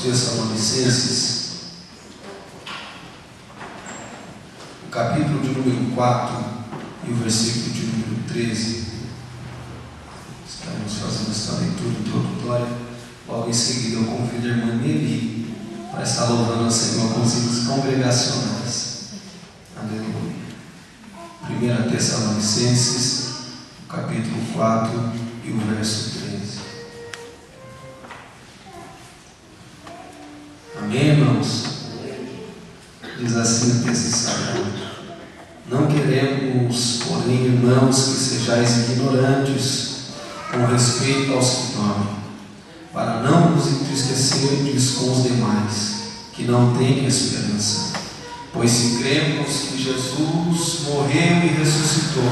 Tessalonicenses, o capítulo de número 4 e o versículo de número 13. Estamos fazendo essa leitura introdutória. Logo em seguida eu convido a irmã Nelly para estar louvando ao Senhor com os hinos congregacionais. Aleluia. 1 Tessalonicenses, o capítulo 4 e o verso 13. Amém, irmãos? Diz assim o texto sagrado: não queremos, porém, irmãos, que sejais ignorantes com respeito aos que dormem, para não vos entristecerdes com os demais, que não têm esperança. Pois se cremos que Jesus morreu e ressuscitou,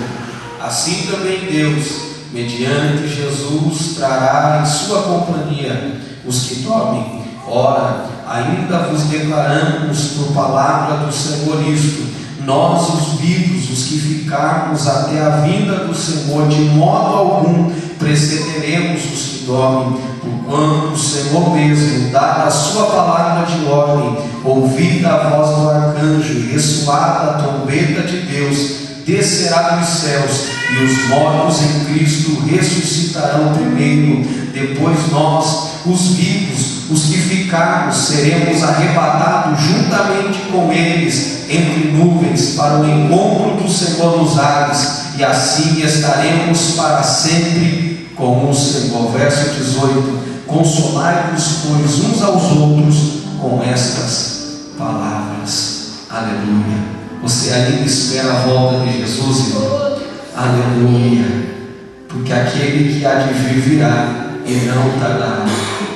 assim também Deus, mediante Jesus, trará em sua companhia os que dormem. Ora, ainda vos declaramos por palavra do Senhor isto: nós, os vivos, os que ficarmos até a vinda do Senhor, de modo algum precederemos os que dormem, porquanto o Senhor mesmo, dada a sua palavra de ordem, ouvida a voz do arcanjo e ressoada a trombeta de Deus, descerá dos céus, e os mortos em Cristo ressuscitarão primeiro. Depois nós, os vivos, os que ficarmos, seremos arrebatados juntamente com eles entre nuvens para o encontro do Senhor nos ares, e assim estaremos para sempre com o Senhor. Verso 18: consolai-vos, pois, uns aos outros com estas palavras. Aleluia. Você ainda espera a volta de Jesus, irmão? Aleluia. Porque aquele que há de vir virá e não tardará.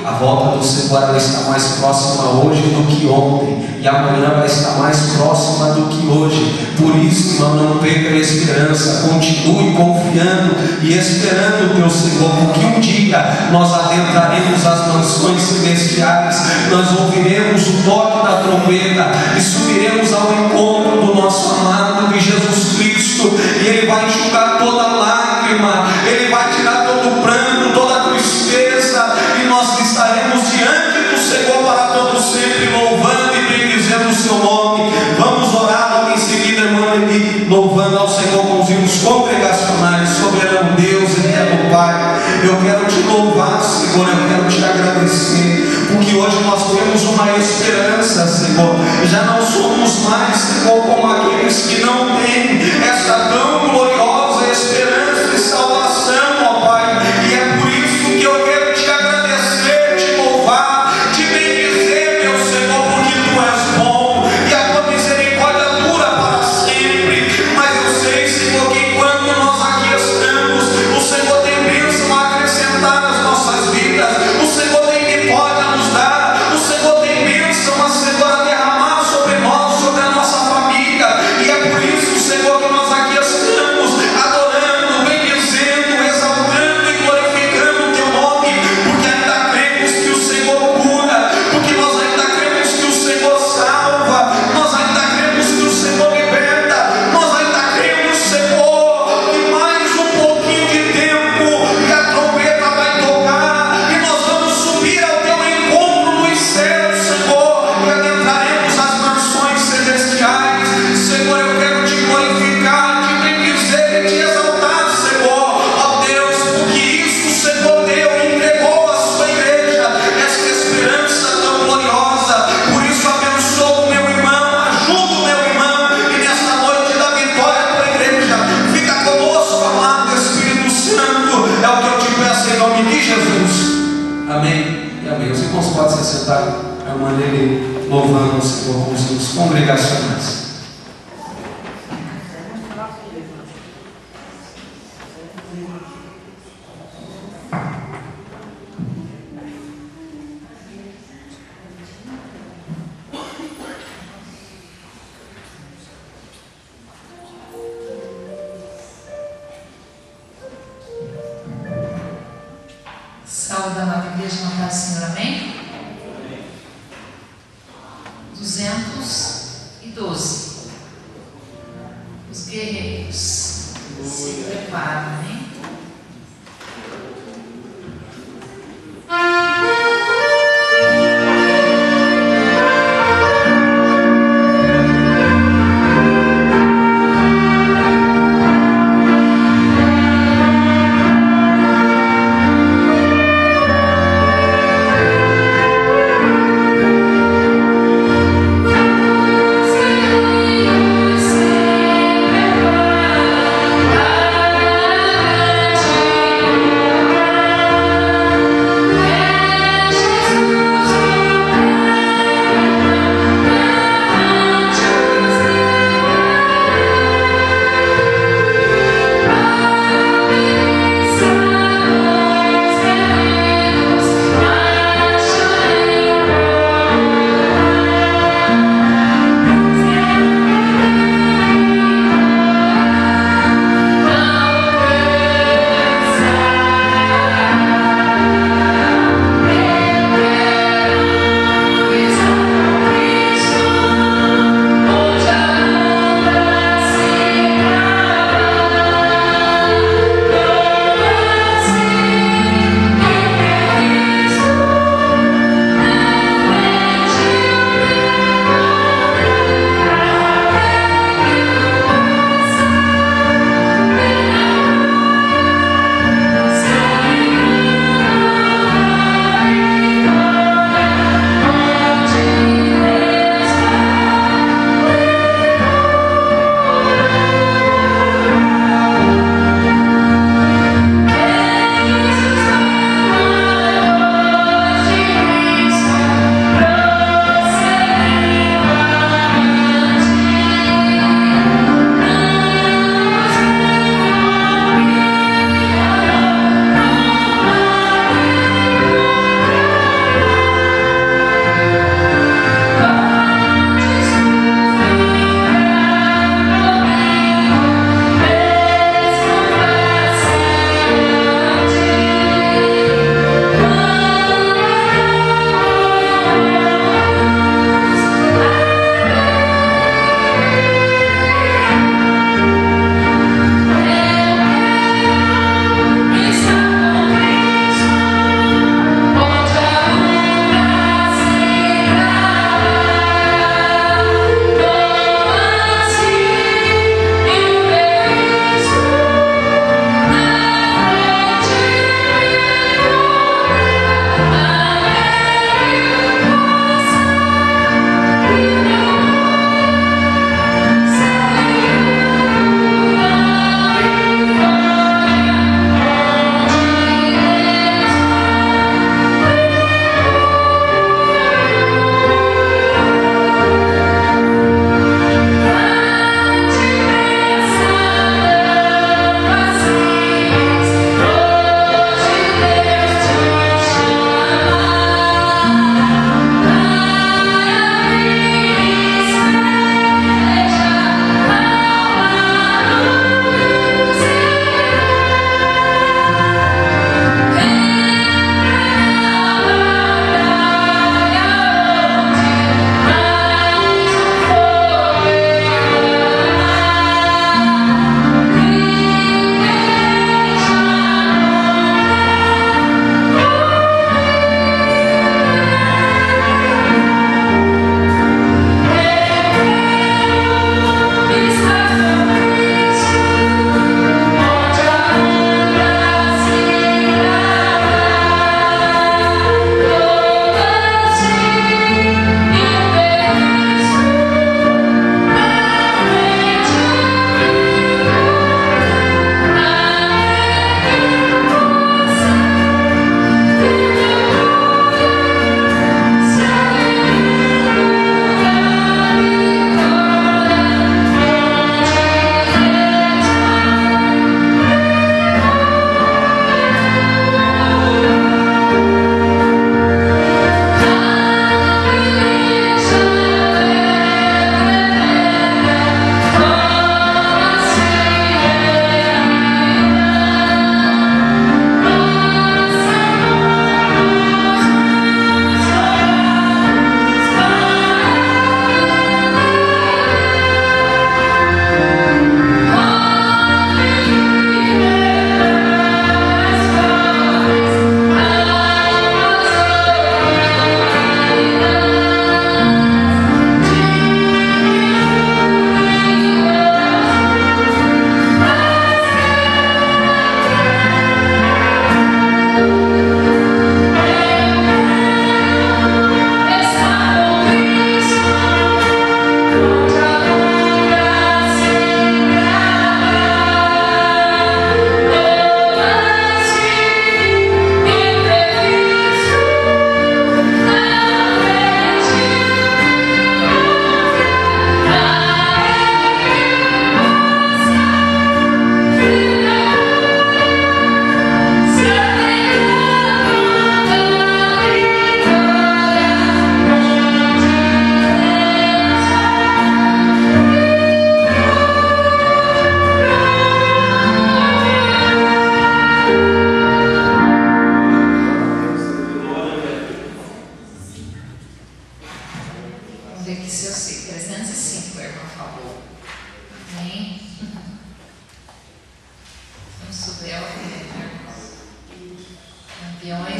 A volta do Senhor vai estar mais próxima hoje do que ontem, e amanhã vai estar mais próxima do que hoje. Por isso, irmão, não perca a esperança. Continue confiando e esperando o teu Senhor, porque um dia nós adentraremos as mansões celestiais, nós ouviremos o toque da trombeta e subiremos ao encontro do nosso amado de Jesus Cristo, e Ele vai enxugar toda lágrima, Ele vai tirar todo o pranto, toda a tristeza, e nós estaremos diante do Senhor para todo sempre, louvando e bendizendo o seu nome. Vamos orar logo em seguida, irmã Eli, louvando ao Senhor com os hinos congregacionais. Soberano Deus, eterno Pai, eu quero te louvar, Senhor, eu quero te agradecer, porque hoje nós temos uma esperança, Senhor. Já não somos mais, Senhor, como aqueles que não têm essa tão gloriosa esperança de salvação, ó Pai, e é por isso que eu quero te agradecer, te louvar, te bendizer, meu Senhor, porque Tu és bom e a Tua misericórdia dura para sempre. Mas eu sei, Senhor, que enquanto nós aqui estamos, o Senhor tem bênção a acrescentar nas nossas vidas, o Senhor tem vitória a nos dar, o Senhor tem bênção a, Senhor, a derramar sobre nós, sobre a nossa família, e é por isso, Senhor, que nós aqui estamos adorando, bendizendo, exaltando e glorificando o Teu nome, porque ainda cremos que o Senhor cura, porque nós ainda cremos que o Senhor salva, nós ainda cremos que o Senhor liberta, nós ainda cremos, Senhor, que mais um pouquinho de tempo e a trombeta vai tocar, e nós vamos subir ao Teu encontro nos céus, Senhor, e adentraremos as mansões celestiais. Senhor, eu quero te glorificar, te bendizer e te exaltar, Senhor, ó Deus, porque isso o Senhor deu e entregou à sua igreja, esta esperança tão gloriosa. Por isso abençoa o meu irmão, ajuda o meu irmão, e nesta noite da vitória da tua igreja, fica conosco, amado Espírito Santo, é o que eu te peço em nome de Jesus. Amém e amém. Os irmãos podem se sentar, a irmã dele louvando o Senhor com os hinos congregacionais. Saúde a nova igreja na paz do Senhor, amém? 212. Os guerreiros se preparam, amém?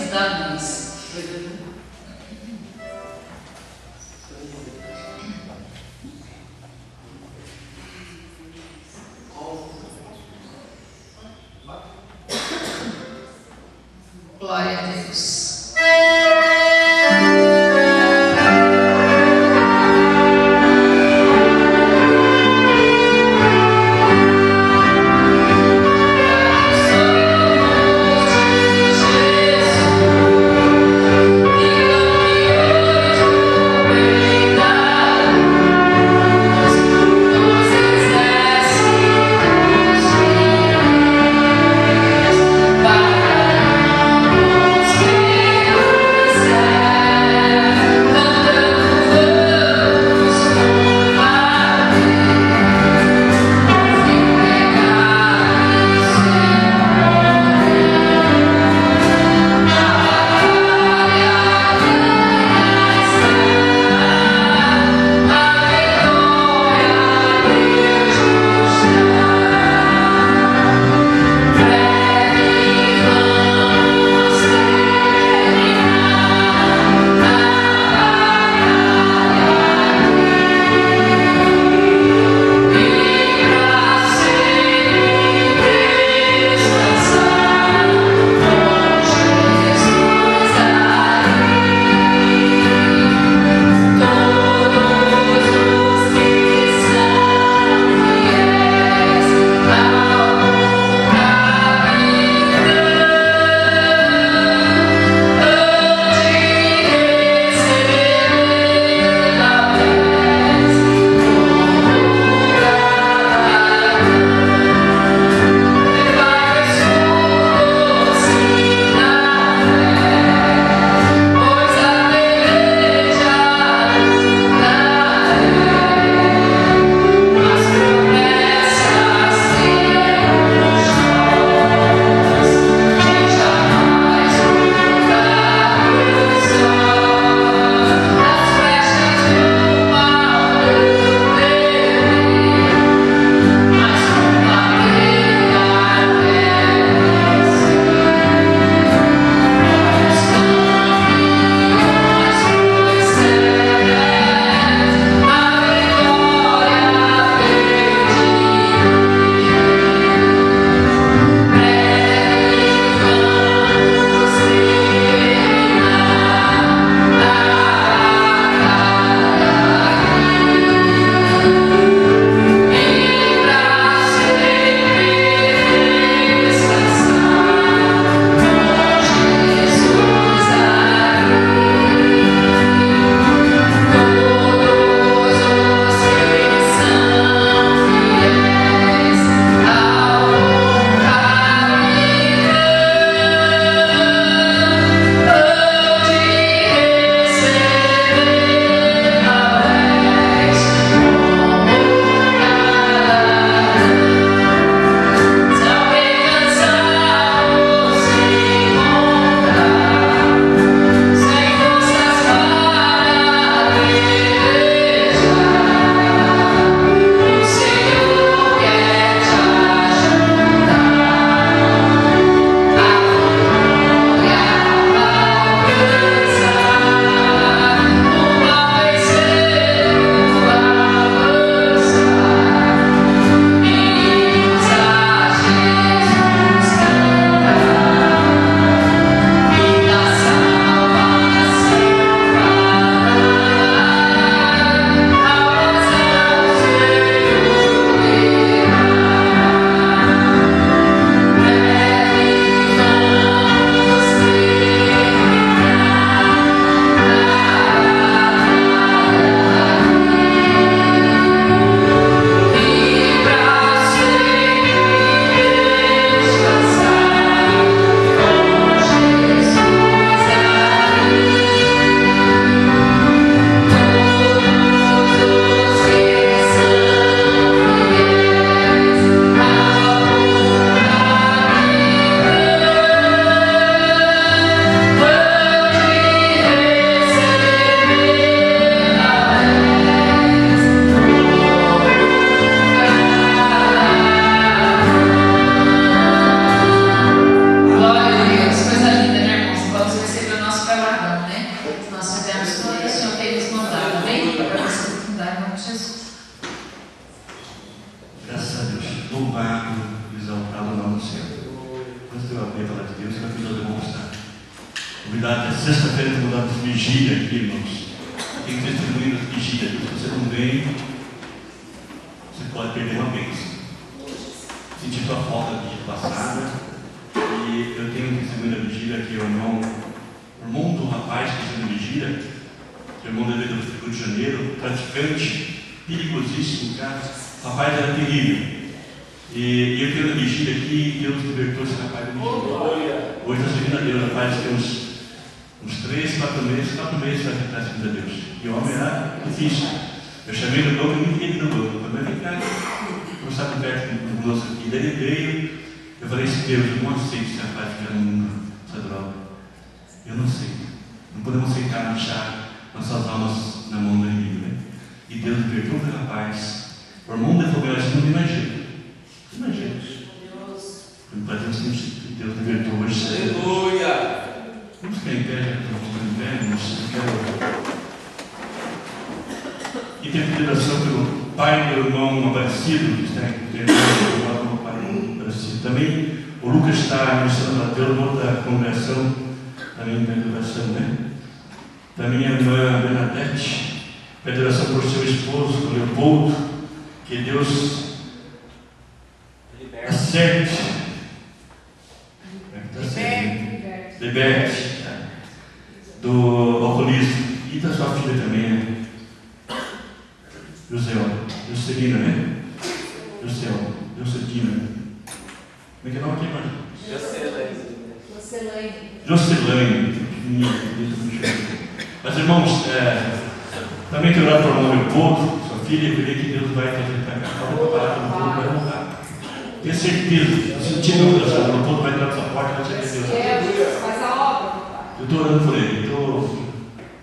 da luz. Glória a Deus. Para louvado, exaltado o nome do Senhor. Quando eu abrir a palavra de Deus, eu vou demonstrar. Convidado, é sexta-feira que eu vou dar vigília aqui, irmãos. Quem testemunha da vigília, se você não vem, você pode perder uma bênção. Senti tua falta de passada. E eu tenho um testemunho da vigília que é o irmão do rapaz que está na vigília, que é o irmão dele do Rio de Janeiro, praticante, perigosíssimo, cara. O rapaz era terrível. E eu tenho na vigília aqui, Deus libertou esse rapaz da vigília. Hoje nós servindo a Deus, rapaz, tem uns 3, 4 meses vai ficar servindo a Deus. E o homem era difícil. Eu chamei no banco e não queria ir no banco. Eu falei, vem cá, não sabe perto do moço aqui. Daí ele veio, eu falei assim, Deus, eu não aceito esse rapaz ficar no mundo, essa droga. Eu não aceito. Não podemos aceitar deixar nossas almas na mão do inimigo, né? E Deus libertou o rapaz. O irmão dele falou, assim, não imagina. Imagina. Deus libertou hoje. Aleluia! Vamos ficar em pé, já que estamos ficando em pé, irmãos. E tem liberação pelo pai do irmão Aparecido, que está aqui, o pai do irmão Aparecido. Também o Lucas está mencionando a Deus, o da congregação, também tem liberação, né? Também a irmã Bernadette, pede oração por seu esposo, o Leopoldo, que Deus acerte. Liberte do alcoolismo e da sua filha também, né? Juscelina, né? Juscelina. Como é que é o nome aqui, mãe? Jocelane. Mas, irmãos, também tem orado por um Leopoldo, sua filha, eu creio que Deus vai fazer para cá. Vai honrar. Tenho certeza, eu senti no coração, o Leopoldo vai entrar nessa porta, vai ser Deus. Faz a obra. Eu estou orando por ele,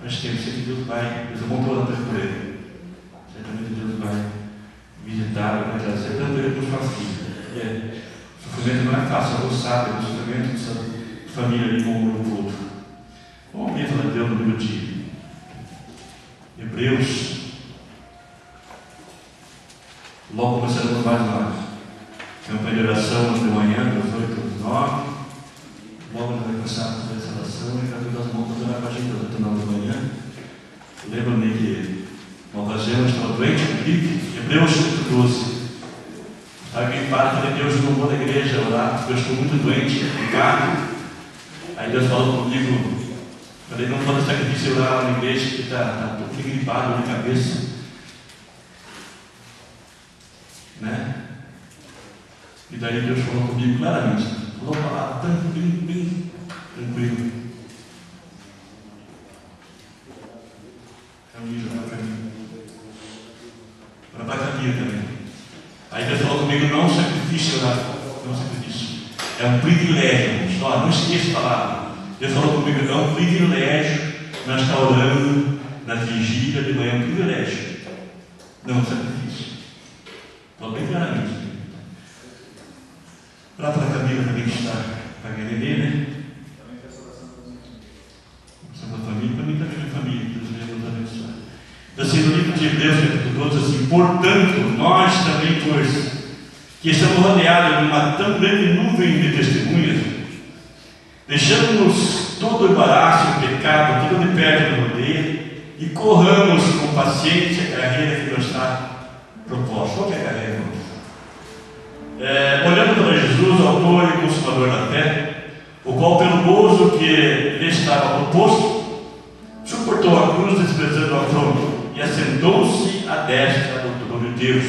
acho que Deus vai, eu vou orando por ele. Certamente Deus vai visitar, vai trazer tanto ele como sua filha. O sofrimento não é fácil, você sabe, o sofrimento dessa família ali com o outro. Vamos abrir a palavra de Deus no livro de Hebreus. Logo começaremos mais uma campanha de oração de manhã, das 8 às 9. Logo nós vamos começar a fazer essa oração e cada das mãos para orar com a gente às 8 da manhã. Lembra-me que uma ocasião eu estava doente comigo, Hebreus 12. Alguém fala que Deus não vou na igreja orar, porque eu estou muito doente, complicado. Aí Deus falou comigo, falei, não pode sacrifício orar na igreja, que está tudo gripado na cabeça. Né? E daí Deus falou comigo claramente. Falou uma palavra bem tranquilo. Caminho, para mim. Para a caminho também. Aí Deus falou comigo, não sacrifício orar. Não sacrifício. É um privilégio. Só, não esqueça a palavra. Deus falou comigo, é um privilégio nós estar orando na vigília de manhã. É um privilégio. Não sacrifício. Falou bem claramente. Para a Camila também que está para a Nenê, né? Essa família, para mim também é família, Deus nos abençoe. Assim, no livro de Hebreus, capítulo 12, assim, portanto, nós também, pois, que estamos rodeados de uma tão grande nuvem de testemunhas, deixamos todo o embaraço e o pecado, tudo de perto nos rodeia, e corramos com paciência a carreira que nos está proposta. Qual que é a carreira, irmãos? Olhando para Jesus, autor e consumador da fé, o qual, pelo gozo que lhe estava proposto, suportou a cruz, desprezando a afronta, e assentou-se à destra do trono de Deus.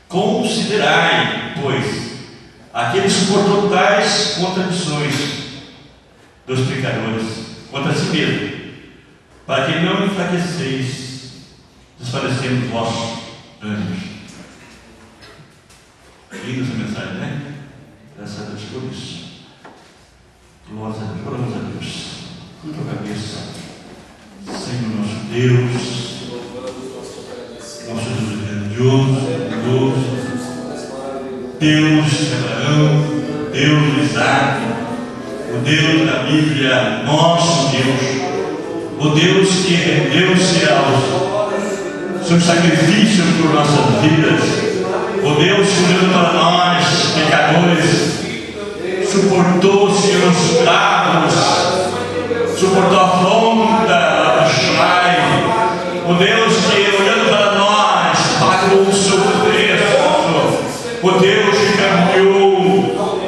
Considerai, pois, aquele que suportou tais contradições dos pecadores contra si mesmo, para que não enfraqueceis, desfalecendo vossos ânimos. Linda essa mensagem, né? Graças a Deus por isso. Glória a Deus, glória a Deus. Curva a cabeça. Senhor nosso Deus, nosso Deus grandioso, Deus de Abraão, Deus de Isaac, o Deus da Bíblia, nosso Deus, o Deus que rendeu-se ao seu sacrifício por nossas vidas, O Deus que olhando para nós, pecadores, suportou, Senhor, os cravos, suportou a afronta, a Shai. O Deus que olhando para nós, pagou o seu preço. O Deus que caminhou,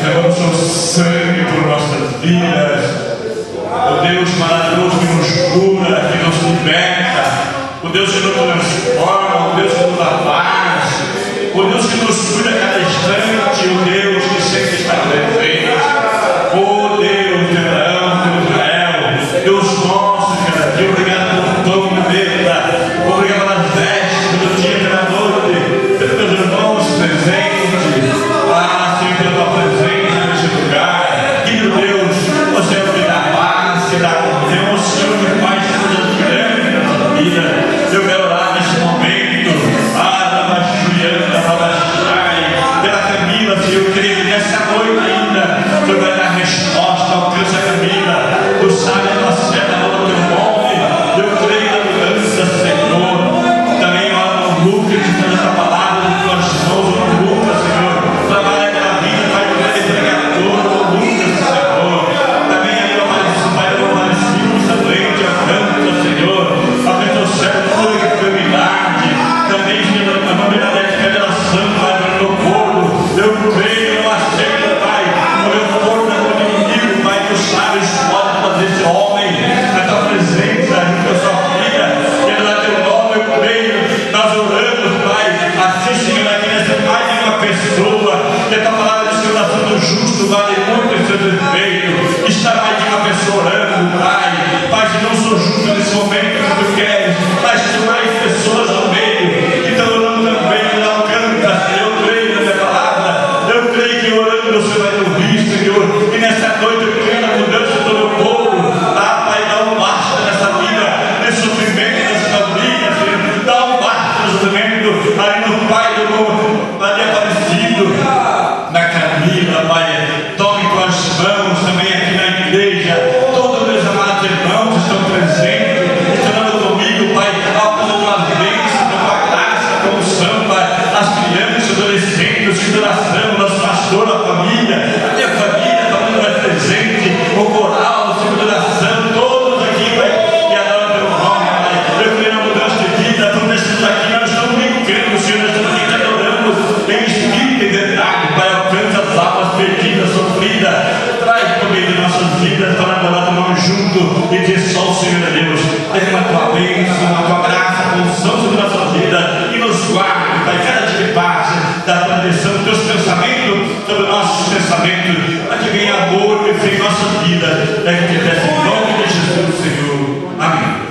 derramou o seu sangue por nossas vidas. O Deus maravilhoso que nos cura, que nos liberta. O Deus que nos transforma, o Deus que nos dá paz, o Deus que nos cuida a cada instante, o Deus que sempre está presente. O Deus de Abraão, de Israel, Deus nosso, cada dia, obrigado pelo pão da mesa, obrigado pelas vestes, pelo dia, pela noite, pelos meus irmãos presentes. Ah, Senhor, pela tua presença neste lugar. Querido Deus, você é o que dá paz, que dá Senhor, que faz coisas grandes na nossa vida. Eu quero orar nesse momento, pela Camila, Senhor, eu creio que nessa noite ainda, o Senhor vai dar resposta, alcança a Camila, tu sabe a tua seta, no teu nome, eu creio na mudança, Senhor. Também ora no Lucas, que está nessa palavra, nas tuas mãos, no Lucas, Senhor, trabalha pela vida, Pai, do grande pregador, no Lucas, Senhor. Também ali, ó Pai, Pai, do Aparecido, está doente, alcança, Senhor, aumenta o céu, cura a enfermidade, também, Senhor, a família de revelação, Pai, do meu corpo, eu creio, eu aceito, Pai, o meu corpo é muito inimigo, Pai, que os sábios podem fazer esse homem, na tua presença, na sua vida, que no teu nome eu creio, nós oramos, Pai, assim, Senhor, aqui nessa mais de uma pessoa, que a tua palavra de oração do justo vale muito em seu defeito, está mais de uma pessoa orando, Pai, Pai, se não sou justo nesse momento que tu queres, mas tem mais pessoas no meio, que estão orando também, que não canta, eu creio na minha palavra, eu creio que orando você vai ouvir, Senhor, e nessa noite eu creio na mudança do meu povo. Ah, Pai, dá um basta nessa vida, nesse sofrimento, nessa família, Senhor, dá um basta no sofrimento, ali no Pai do mundo, ali Aparecido, na Camila, Pai, tome tuas mãos também aqui na igreja, todos meus amados irmãos estão presentes, estão orando comigo, Pai, alcança tua bênção, tua graça, tua unção, Pai, as crianças, adolescentes, que oração, nosso pastor, a família, a minha família, a família mais presente, o coral, o Senhor de oração, todos aqui, Pai, que adoram teu nome, Pai. Eu creio na mudança de vida, por nesses aqui, nós estamos brincando, Senhor, nós estamos aqui adoramos em espírito e verdade, Pai, alcança as almas perdidas, sofridas, traz por meio de nossas vidas para adorar teu nome junto e dizer só o Senhor é Deus. Derrama a tua bênção, a tua graça, a unção sobre a nossa vida e nos guarde, Pai, cada dia de paz, da tua direção, dos teus pensamentos sobre nossos pensamentos, para que venha amor e fé em nossa vida, é que te peço em nome de Jesus, Senhor. Amém.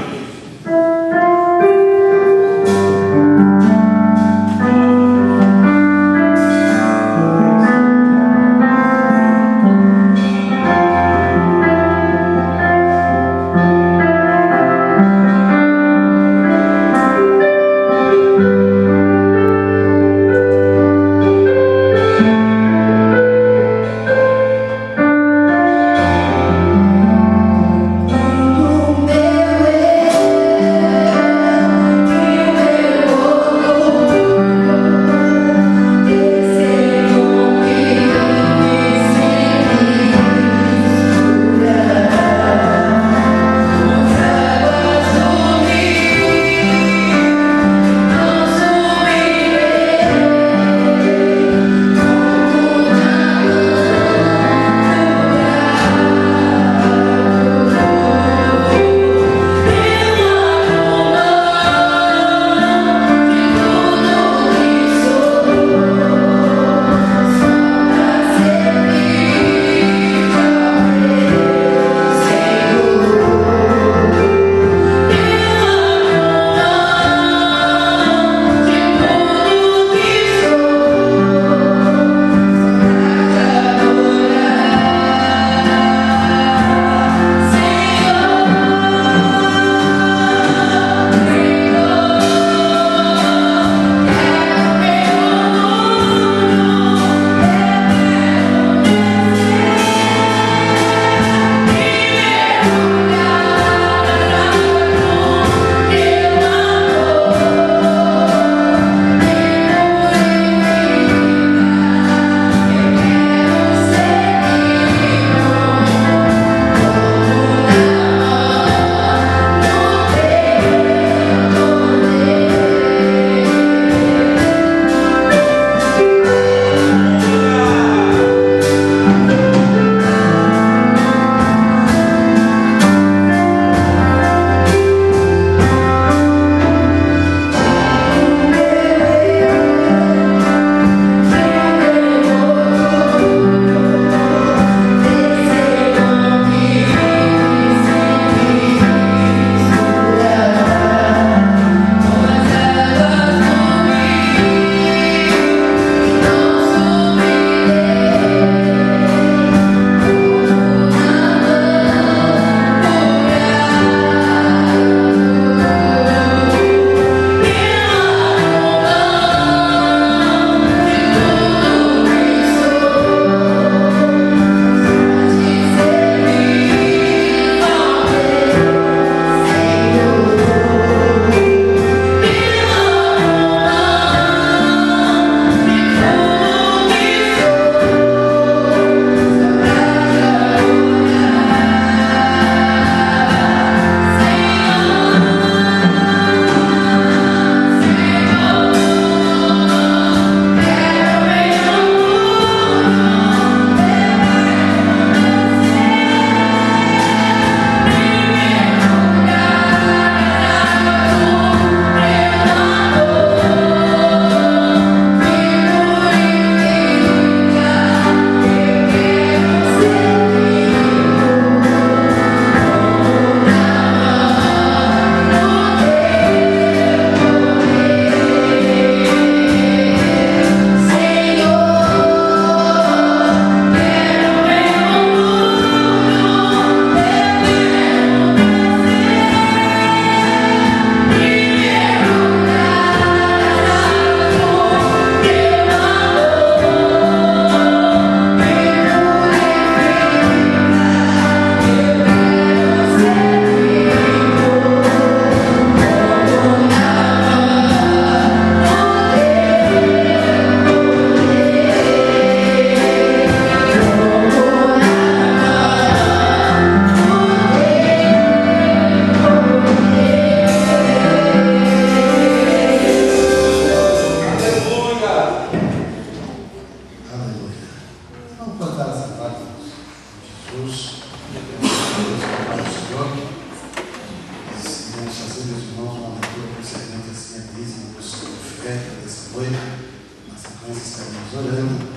estaremos orando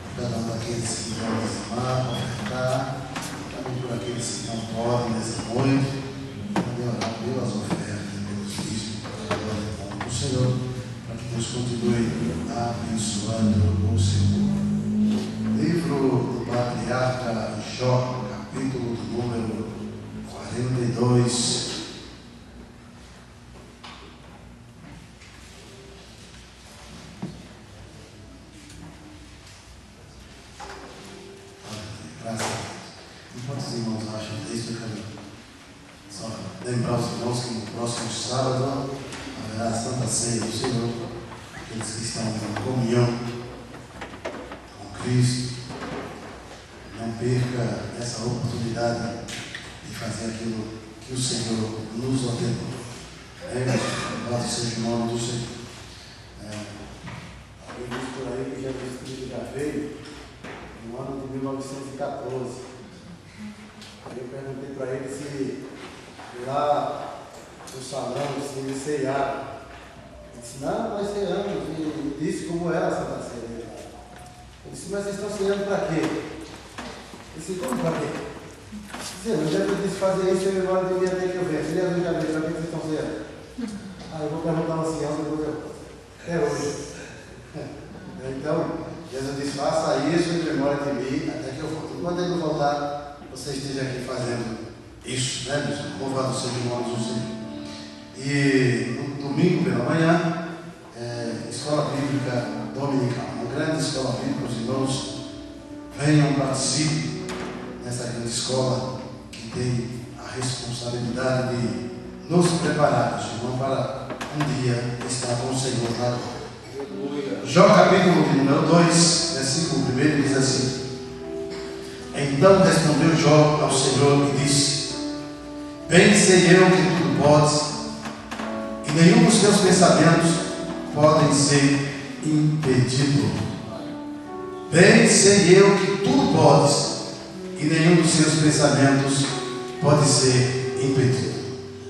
por cada um daqueles que vão dizimar, ofertar, também por aqueles que não podem nessa noite, também orar pelas ofertas, pelos dízimos, para a glória e honra do Senhor, para que Deus continue abençoando o seu povo. Livro do Patriarca Jó, capítulo número 42. Enquanto os irmãos acham isso, eu quero só lembrar os irmãos que no próximo sábado haverá a Santa Ceia do Senhor, aqueles que estão em comunhão com Cristo. Não perca essa oportunidade de fazer aquilo que o Senhor nos ordenou. Louvado seja o nome do Senhor. Alguém diz por aí que Jesus Cristo já veio no ano de 1914. Aí eu perguntei para ele se lá no salão, se eles ceiaram. Ele disse, não, nós ceamos. E disse como era a Santa Ceia. Eu disse, mas vocês estão ceando para quê? Eu disse, como para quê? Eu já disse fazer isso em memória do dia até que eu venho. Se Jesus já veio, para que vocês estão ceando? Aí eu vou perguntar ao Senhor, depois eu. Até hoje. Então, Jesus disse, faça isso em memória de mim, até que eu volte. Quando ele voltar, você esteja aqui fazendo isso, né, meus irmãos? Louvado seja o nome do Senhor. E no domingo pela manhã, escola bíblica dominical, uma grande escola bíblica, os irmãos venham participem nessa grande escola que tem a responsabilidade de nos preparar, meus irmãos, para um dia estar com o Senhor na glória. Jó capítulo número 2, versículo 1 diz assim: Então respondeu Jó ao Senhor e disse: Bem sei eu que tudo podes, e nenhum dos teus pensamentos podem ser impedido. Bem sei eu que tudo podes, e nenhum dos teus pensamentos pode ser impedido.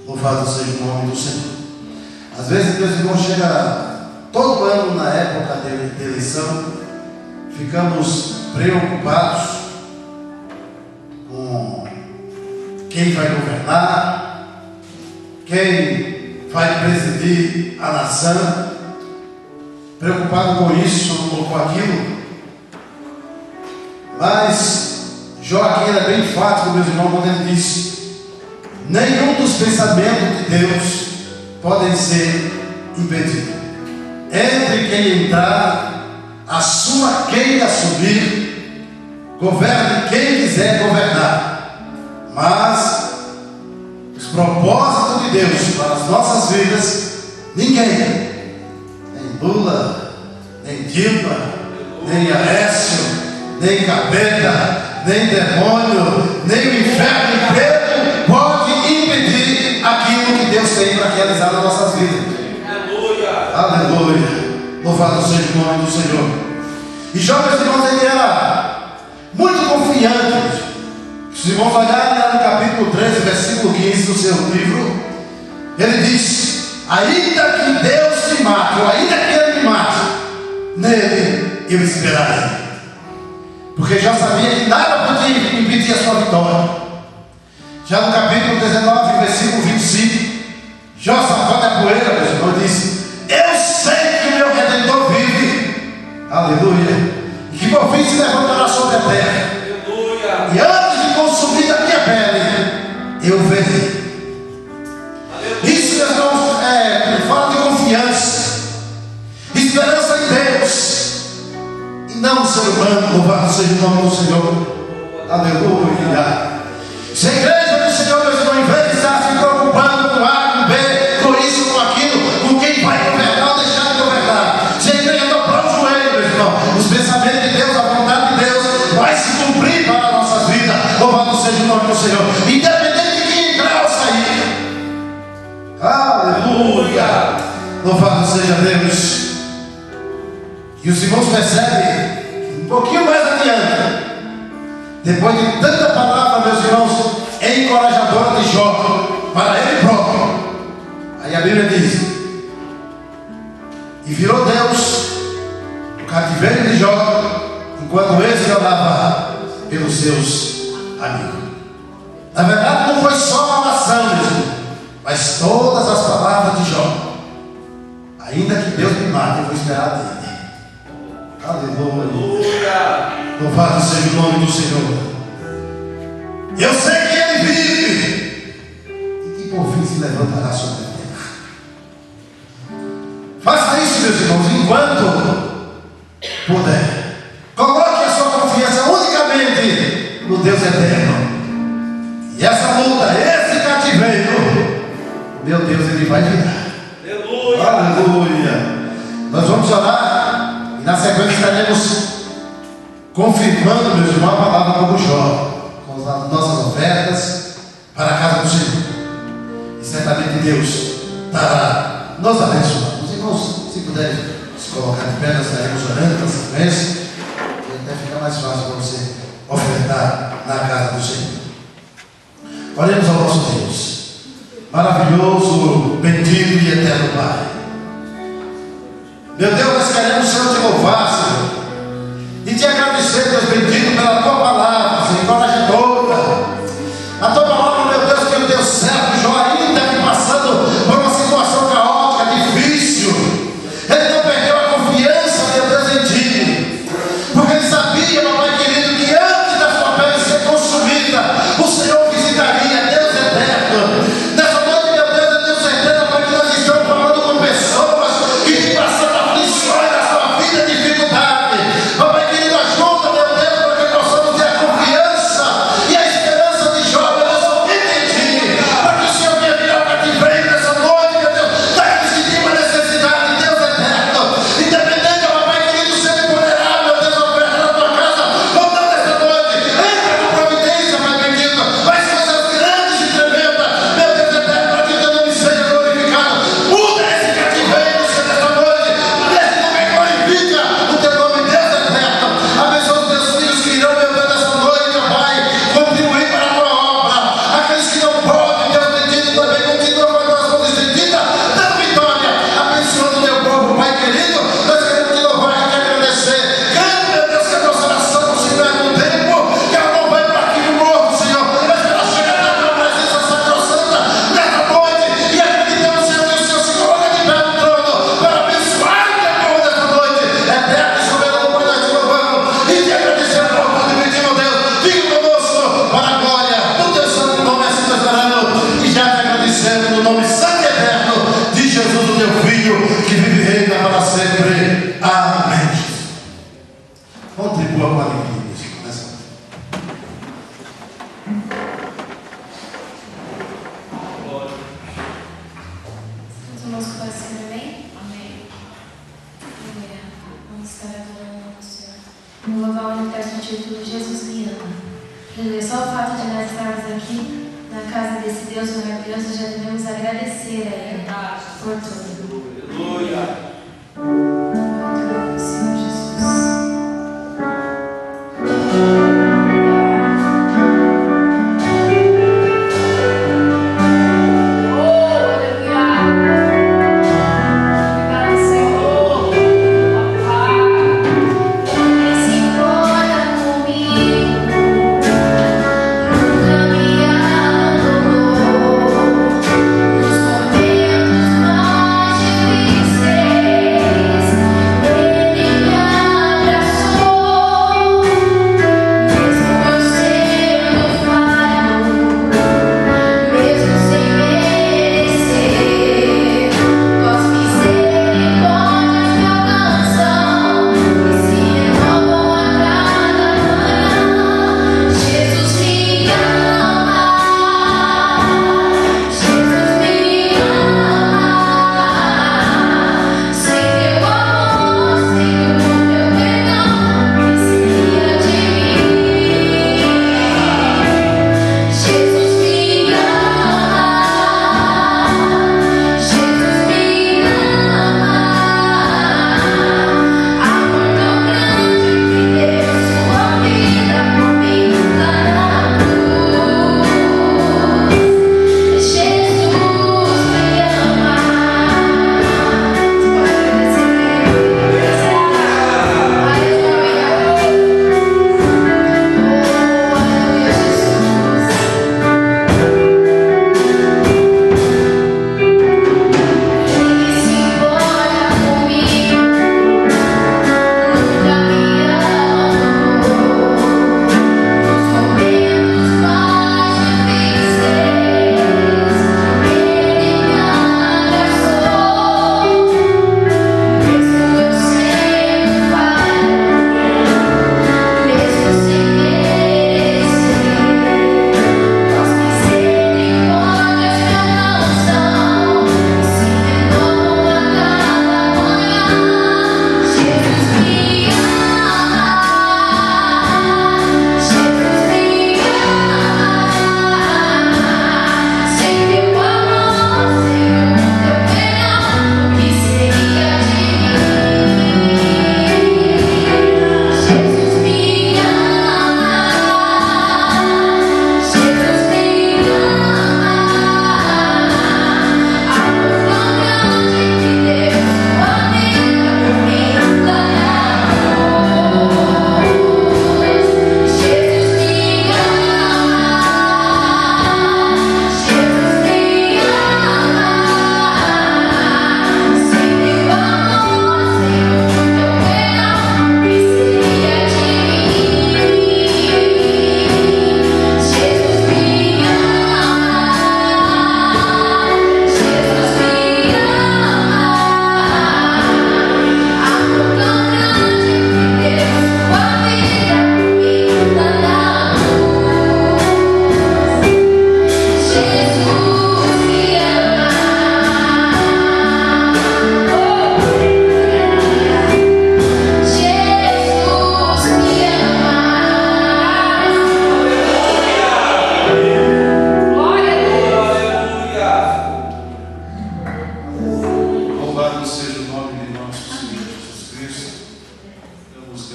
Louvado seja o nome do Senhor. Às vezes Deus irmão chega todo ano na época de eleição, ficamos preocupados com quem vai governar, quem vai presidir a nação, preocupado com isso ou com aquilo. Mas Jó aqui era bem enfático, meus irmãos, quando ele disse: nenhum dos pensamentos de Deus podem ser impedidos. Entre quem entrar, assuma quem assumir, governe quem quiser governar. Mas os propósitos de Deus para as nossas vidas, ninguém, nem Lula, nem Dilma, nem Aécio, nem Capeta, nem demônio, nem o inferno inteiro pode impedir aquilo que Deus tem para realizar nas nossas vidas. Aleluia, louvado seja o nome do Senhor. E Jó, meus irmãos, ele era muito confiante. Se os irmãos olharem lá no capítulo 13, versículo 15 do seu livro, ele diz: ainda que Deus me mate, ou ainda que ele me mate, nele eu esperarei. Porque já sabia que nada podia impedir a sua vitória. Já no capítulo 19, versículo 25, Josafá da poeira, meus irmãos, disse: eu sei que o meu Redentor vive, aleluia, e que por fim se levantará sobre a terra. Aleluia. E antes de consumir a minha pele, eu verei. Isso, meus irmãos, fala de confiança, esperança em Deus, e não no ser humano. Louvado seja o nome do Senhor. Aleluia. Se a igreja do Senhor, meus irmãos, em vez de estar se preocupando com A, com B, com isso, com aquilo, com quem vai governar ou deixar de governar, se a igreja dobrar o joelho, meu irmão, os pensamentos de Deus, a vontade de Deus vai se cumprir para as nossas vidas. Louvado seja o nome do Senhor, independente de quem entrar ou sair. Aleluia, louvado seja Deus. E os irmãos percebem um pouquinho mais adiante, depois de tanta palavra, meus irmãos, encorajadora de Jó para ele próprio, aí a Bíblia diz: e virou Deus o cativeiro cativeiro de Jó, enquanto esse orava pelos seus amigos. Na verdade, não foi só uma maçã mesmo, mas todas as palavras de Jó. Ainda que Deus me mate, eu vou esperar dele. Aleluia. Louvado seja o nome do Senhor. Eu sei que ele vive e que por fim se levantará sobre a terra. Faça isso, meus irmãos, enquanto puder. Coloque a sua confiança unicamente no Deus eterno. E essa luta, esse cativeiro, meu Deus, ele vai virar. Aleluia. Aleluia. Nós vamos orar e na sequência estaremos confirmando, meus irmãos, a palavra como Jó, com as nossas ofertas para a casa do Senhor. E certamente Deus dará nos abençoar. Os irmãos, se puderem se colocar de pé, nós estaremos orando na sequência, e até fica mais fácil para você ofertar na casa do Senhor. Oremos ao nosso Deus, maravilhoso, bendito e eterno Pai. Meu Deus, nós queremos, Senhor, te louvar, Senhor, e te agradecer, Deus bendito, pela tua palavra, Senhor, encorajadora. A tua palavra, meu Deus, que o teu servo Jó, ainda que passando por uma situação caótica, difícil, ele não perdeu a confiança, meu Deus, em ti, porque ele sabia, papai querido, que antes da sua pele ser consumida, o Senhor visitaria. Deus eterno, nessa noite, meu Deus, é Deus eterno, para que nós estamos falando com pessoas que estão passando aflições na sua vida, dificuldade. Papai querido, ajuda, meu Deus, para que possamos ter a confiança e a esperança de Jó, meu Deus, somente em ti, para que o Senhor venha virar o cativeiro nessa noite, meu Deus, daqueles que têm uma necessidade. Deus eterno, independente, papai querido, se ele poderá, meu Deus, ofertar na tua casa ou não nessa noite, entra com providência, pai bendito, vai ser coisas grandes e tremendas, meu Deus eterno, para que o teu nome seja glorificado. Muda esse cativeiro, Senhor, nessa noite, nesse lugar, glorifica o teu nome, Deus eterno. Abençoa os teus filhos que irão, meu Deus, nessa noite, ó Pai, contribuir para a tua obra. Aqueles que não podem, Deus bendito, também continua com as tuas mãos estendidas, dando vitória, abençoando o teu povo, Pai querido. Nós queremos te louvar e te agradecer. Grande, meu Deus, que a nossa oração não se perde no tempo, que ela não vai para aquilo morto, Senhor, mas que ela chega até a tua presença sacrossanta nessa noite, e acreditamos, Senhor, que o Senhor se coloca de pé no trono para abençoar o teu povo nessa noite. Eterno e soberano, Pai, nós te louvamos e te agradecemos por tudo e pedimos, Deus, fique conosco para a glória do teu santo nome, assim nós oramos e já te agradecemos no nome santo e eterno de Jesus, o teu Filho, que vive e reina para sempre. Amém. Contribua com a alegria, meus irmãos, nessa noite. Os irmãos que podem ser amém? Amém. Aleluia. Vamos estar adorando ao Senhor. No local onde está o título Jesus me ama. Aleluia. Só o fato de nós estarmos aqui na casa desse Deus maravilhoso, já devemos agradecer a Ele por tudo. Aleluia. Muito Senhor Jesus. Nos momentos mais difíceis.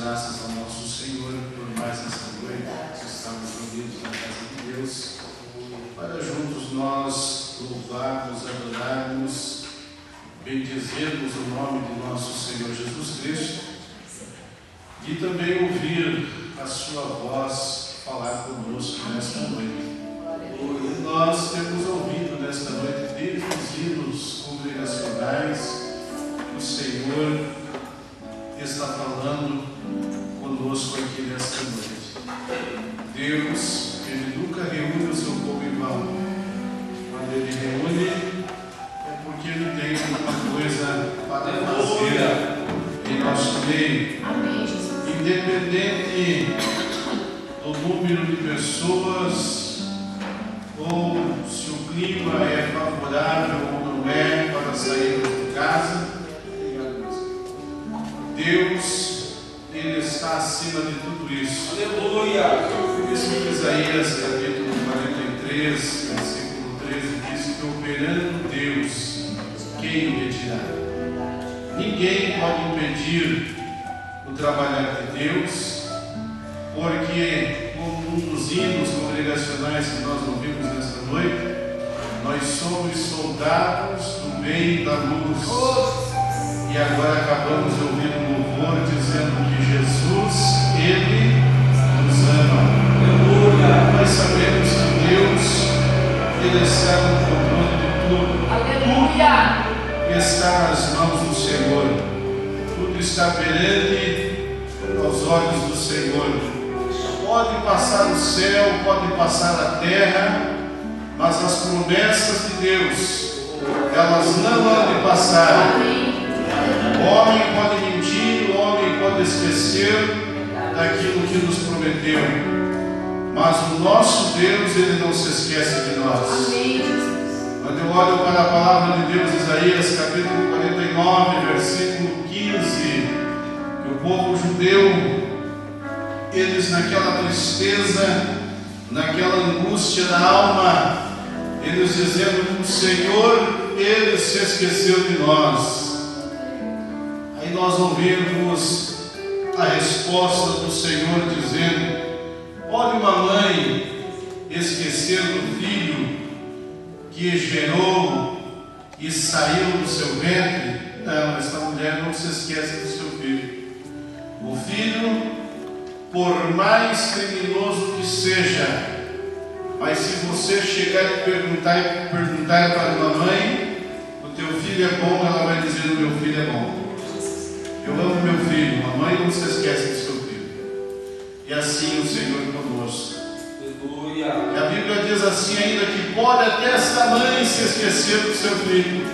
graças ao nosso Senhor por mais esta noite que estamos reunidos na casa de Deus, para juntos nós louvarmos, adorarmos, bendizermos o nome de nosso Senhor Jesus Cristo e também ouvir a sua voz falar conosco nesta noite. E nós temos ouvido nesta noite, desde os hinos congregacionais, que o Senhor está falando conosco aqui nesta noite. Deus, Ele nunca reúne o seu povo em vão. Quando Ele reúne, é porque Ele tem alguma coisa para fazer em nosso meio. Independente do número de pessoas, ou se o clima é favorável ou não é para sair de casa, Deus, Ele está acima de tudo isso. Aleluia! Por isso que Isaías, capítulo 43, versículo 13, diz que operando Deus, quem impedirá? Ninguém pode impedir o trabalhar de Deus, porque, como um dos hinos congregacionais que nós ouvimos nesta noite, nós somos soldados do bem da luz. E agora acabamos de ouvir um louvor dizendo que Jesus, Ele nos ama. Aleluia. Nós sabemos que Deus, Ele está no controle de tudo. Aleluia. Está nas mãos do Senhor. Tudo está perante aos olhos do Senhor. Pode passar o céu, pode passar a terra, mas as promessas de Deus, elas não hão de passar. O homem pode mentir, o homem pode esquecer daquilo que nos prometeu, mas o nosso Deus, Ele não se esquece de nós. Quando eu olho para a palavra de Deus, Isaías capítulo 49, versículo 15, que o povo judeu, eles naquela tristeza, naquela angústia da alma, eles dizendo que o Senhor, Ele se esqueceu de nós. Aí nós ouvimos a resposta do Senhor dizendo: pode uma mãe esquecer do filho que gerou e saiu do seu ventre? Não, essa mulher não se esquece do seu filho. O filho, por mais criminoso que seja, mas se você chegar e perguntar para uma mãe, o teu filho é bom, ela vai dizer: o meu filho é bom. Eu amo meu filho. A mãe não se esquece do seu filho. E assim o Senhor conosco. E a Bíblia diz assim ainda, que pode até esta mãe se esquecer do seu filho,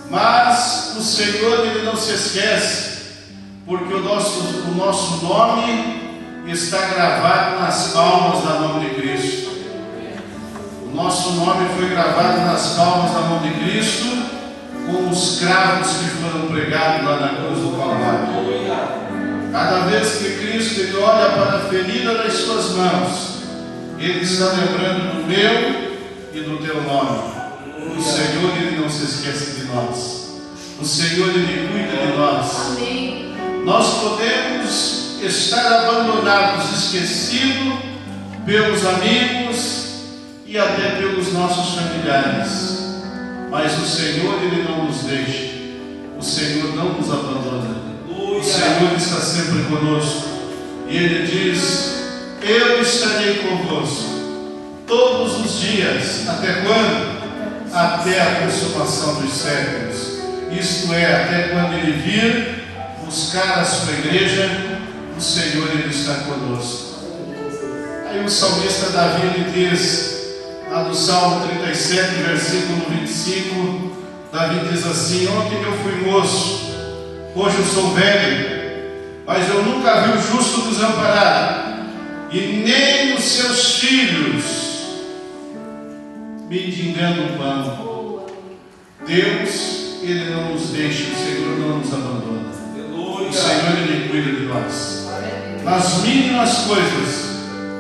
mas o Senhor, Ele não se esquece, porque o nosso nome está gravado nas palmas da mão de Cristo. O nosso nome foi gravado nas palmas da mão de Cristo, com os cravos que foram pregados lá na cruz do Calvário. Cada vez que Cristo, Ele olha para a ferida das suas mãos, Ele está lembrando do meu e do teu nome. O Senhor, Ele não se esquece de nós. O Senhor, Ele cuida de nós. Amém. Nós podemos estar abandonados, esquecidos pelos amigos e até pelos nossos familiares. Mas o Senhor, Ele não nos deixa. O Senhor não nos abandona. O Senhor está sempre conosco. E Ele diz: eu estarei convosco todos os dias. Até quando? Até a consumação dos séculos. Isto é, até quando Ele vir buscar a sua igreja, o Senhor, Ele está conosco. Aí o salmista Davi, ele diz, lá do Salmo 37, versículo 25, Davi diz assim: ontem eu fui moço, hoje eu sou velho, mas eu nunca vi o justo desamparado, e nem os seus filhos mendigando o pão. Deus, Ele não nos deixa, o Senhor não nos abandona. O Senhor, Ele cuida de nós. Nas mínimas coisas,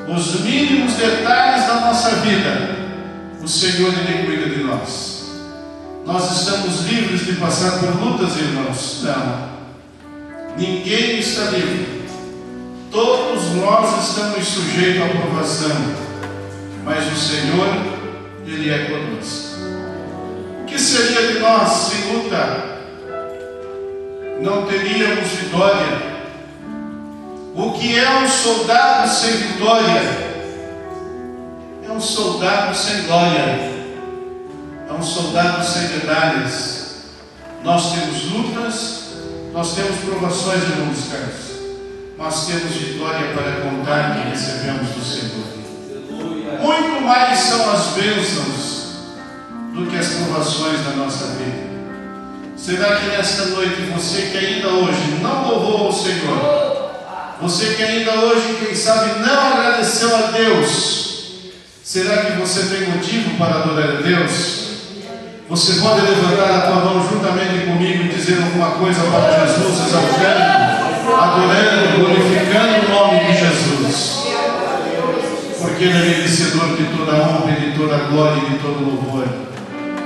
os mínimos detalhes da nossa vida, o Senhor, Ele cuida de nós. Nós estamos livres de passar por lutas, irmãos? Não. Ninguém está livre. Todos nós estamos sujeitos à provação, mas o Senhor, Ele é conosco. O que seria de nós sem luta? Não teríamos vitória. O que é um soldado sem vitória? É um soldado sem glória. É um soldado sem medalhas. Nós temos lutas, nós temos provações, irmãos Carlos, mas temos vitória para contar que recebemos do Senhor. Muito mais são as bênçãos do que as provações da nossa vida. Será que nesta noite, você que ainda hoje não louvou ao Senhor, você que ainda hoje, quem sabe, não agradeceu a Deus, será que você tem motivo para adorar a Deus? Você pode levantar a tua mão juntamente comigo e dizer alguma coisa para Jesus, exaltando, adorando, glorificando o nome de Jesus, porque Ele é merecedor de toda a honra, de toda a glória e de todo o louvor.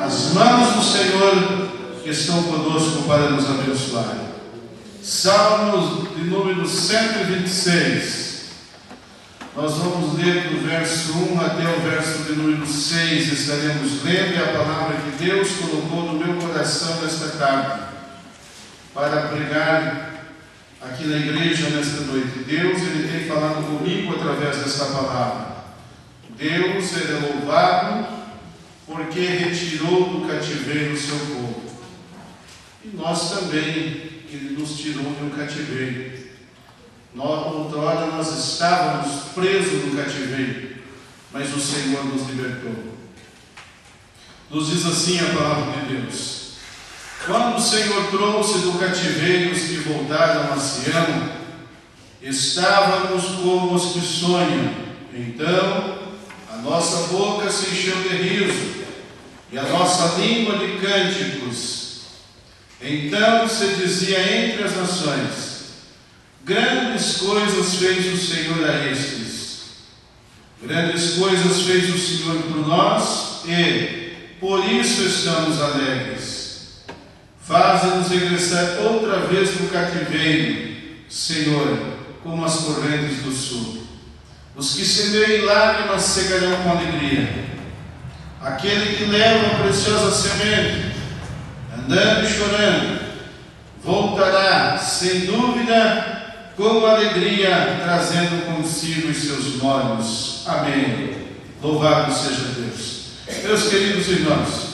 As mãos do Senhor estão conosco para nos abençoar. Salmos de número 126. Nós vamos ler do verso 1 até o verso de número 6. Estaremos lendo a palavra que Deus colocou no meu coração nesta tarde, para pregar aqui na igreja nesta noite. Deus, Ele tem falado comigo através desta palavra. Deus, Ele é louvado porque retirou do cativeiro o seu povo. E nós também, Ele nos tirou do cativeiro. Outrora nós estávamos presos no cativeiro, mas o Senhor nos libertou. Nos diz assim a palavra de Deus: quando o Senhor trouxe do cativeiro os que voltaram a Sião, estávamos como os que sonham. Então a nossa boca se encheu de riso e a nossa língua de cânticos. Então se dizia entre as nações: grandes coisas fez o Senhor a estes. Grandes coisas fez o Senhor por nós e por isso estamos alegres. Faze-nos regressar outra vez do cativeiro, Senhor, como as correntes do sul. Os que semeiam lágrimas cegarão com alegria. Aquele que leva a preciosa semente, andando e chorando, voltará, sem dúvida, com alegria, trazendo consigo os seus molhos. Amém. Louvado seja Deus. Meus queridos irmãos,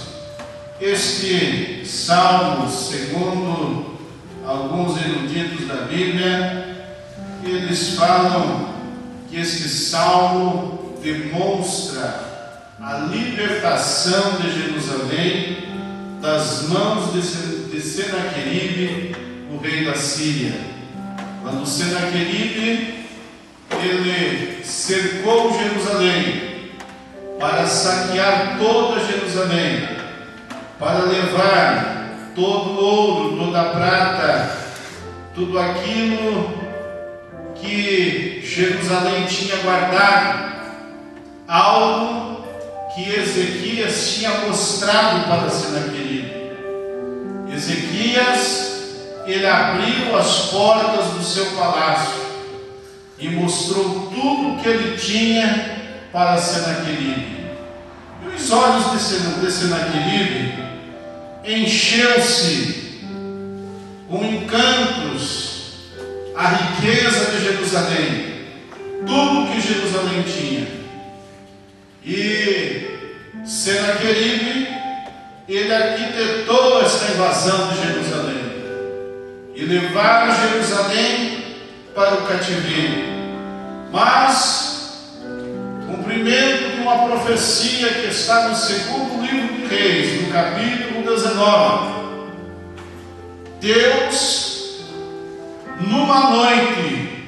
este salmo, segundo alguns eruditos da Bíblia, eles falam que este salmo demonstra a libertação de Jerusalém das mãos de Senaqueribe, o rei da Síria. Quando Senaqueribe, ele cercou Jerusalém para saquear toda Jerusalém, para levar todo o ouro, toda a prata, tudo aquilo que Jerusalém tinha guardado, algo que Ezequias tinha mostrado para Senaqueribe. Ezequias, ele abriu as portas do seu palácio e mostrou tudo que ele tinha para Senaqueribe. E os olhos de Senaqueribe encheu-se com encantos a riqueza de Jerusalém, tudo que Jerusalém tinha. E Senaqueribe, ele arquitetou esta invasão de Jerusalém e levaram Jerusalém para o cativeiro. Mas, cumprimento de uma profecia que está no segundo livro de Reis, no capítulo 19, Deus, numa noite,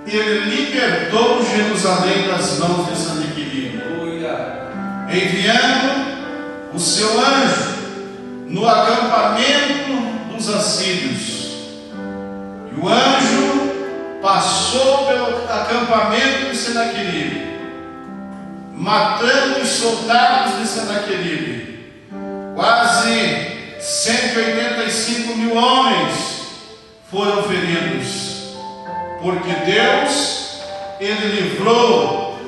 Ele libertou Jerusalém das mãos de Senaqueribe, enviando o seu anjo no acampamento dos assírios. E o anjo passou pelo acampamento de Senaqueribe, matando os soldados de Senaqueribe. Quase 185 mil homens foram feridos, porque Deus, Ele livrou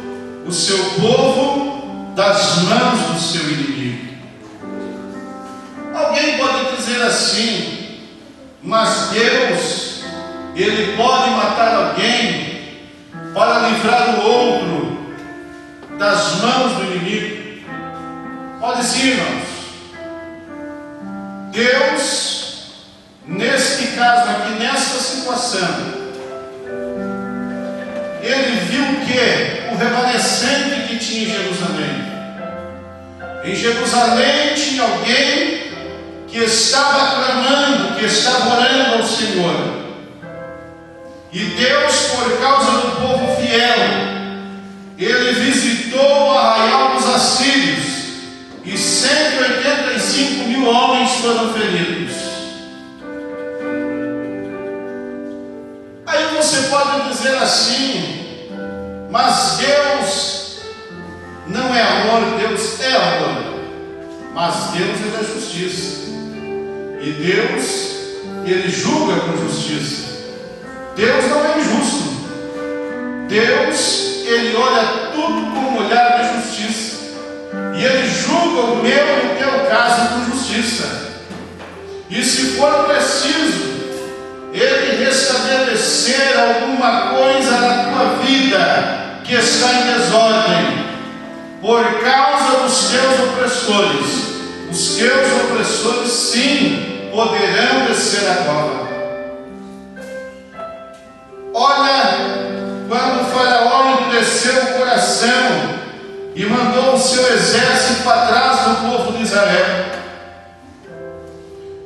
o seu povo das mãos do seu inimigo. Alguém pode dizer assim: mas Deus, Ele pode matar alguém para livrar o outro das mãos do inimigo? Pode sim, irmãos. Deus, neste caso aqui, nesta situação, Ele viu que o remanescente que tinha em Jerusalém. Em Jerusalém tinha alguém que estava clamando, que estava orando ao Senhor. E Deus, por causa do povo fiel, Ele visitou o arraial dos assírios, e 185 mil homens foram feridos. Aí você pode dizer assim: mas Deus não é amor, Deus é amor. Mas Deus é da justiça. E Deus, Ele julga com justiça. Deus não é injusto. Deus, Ele olha tudo com um olhar de justiça. E Ele julga o meu e o teu caso com justiça. E se for preciso Ele restabelecer alguma coisa na tua vida que está em desordem, por causa dos teus opressores, os teus opressores sim poderão descer a cova. Olha, quando o faraó endureceu o coração e mandou o seu exército para trás do povo de Israel,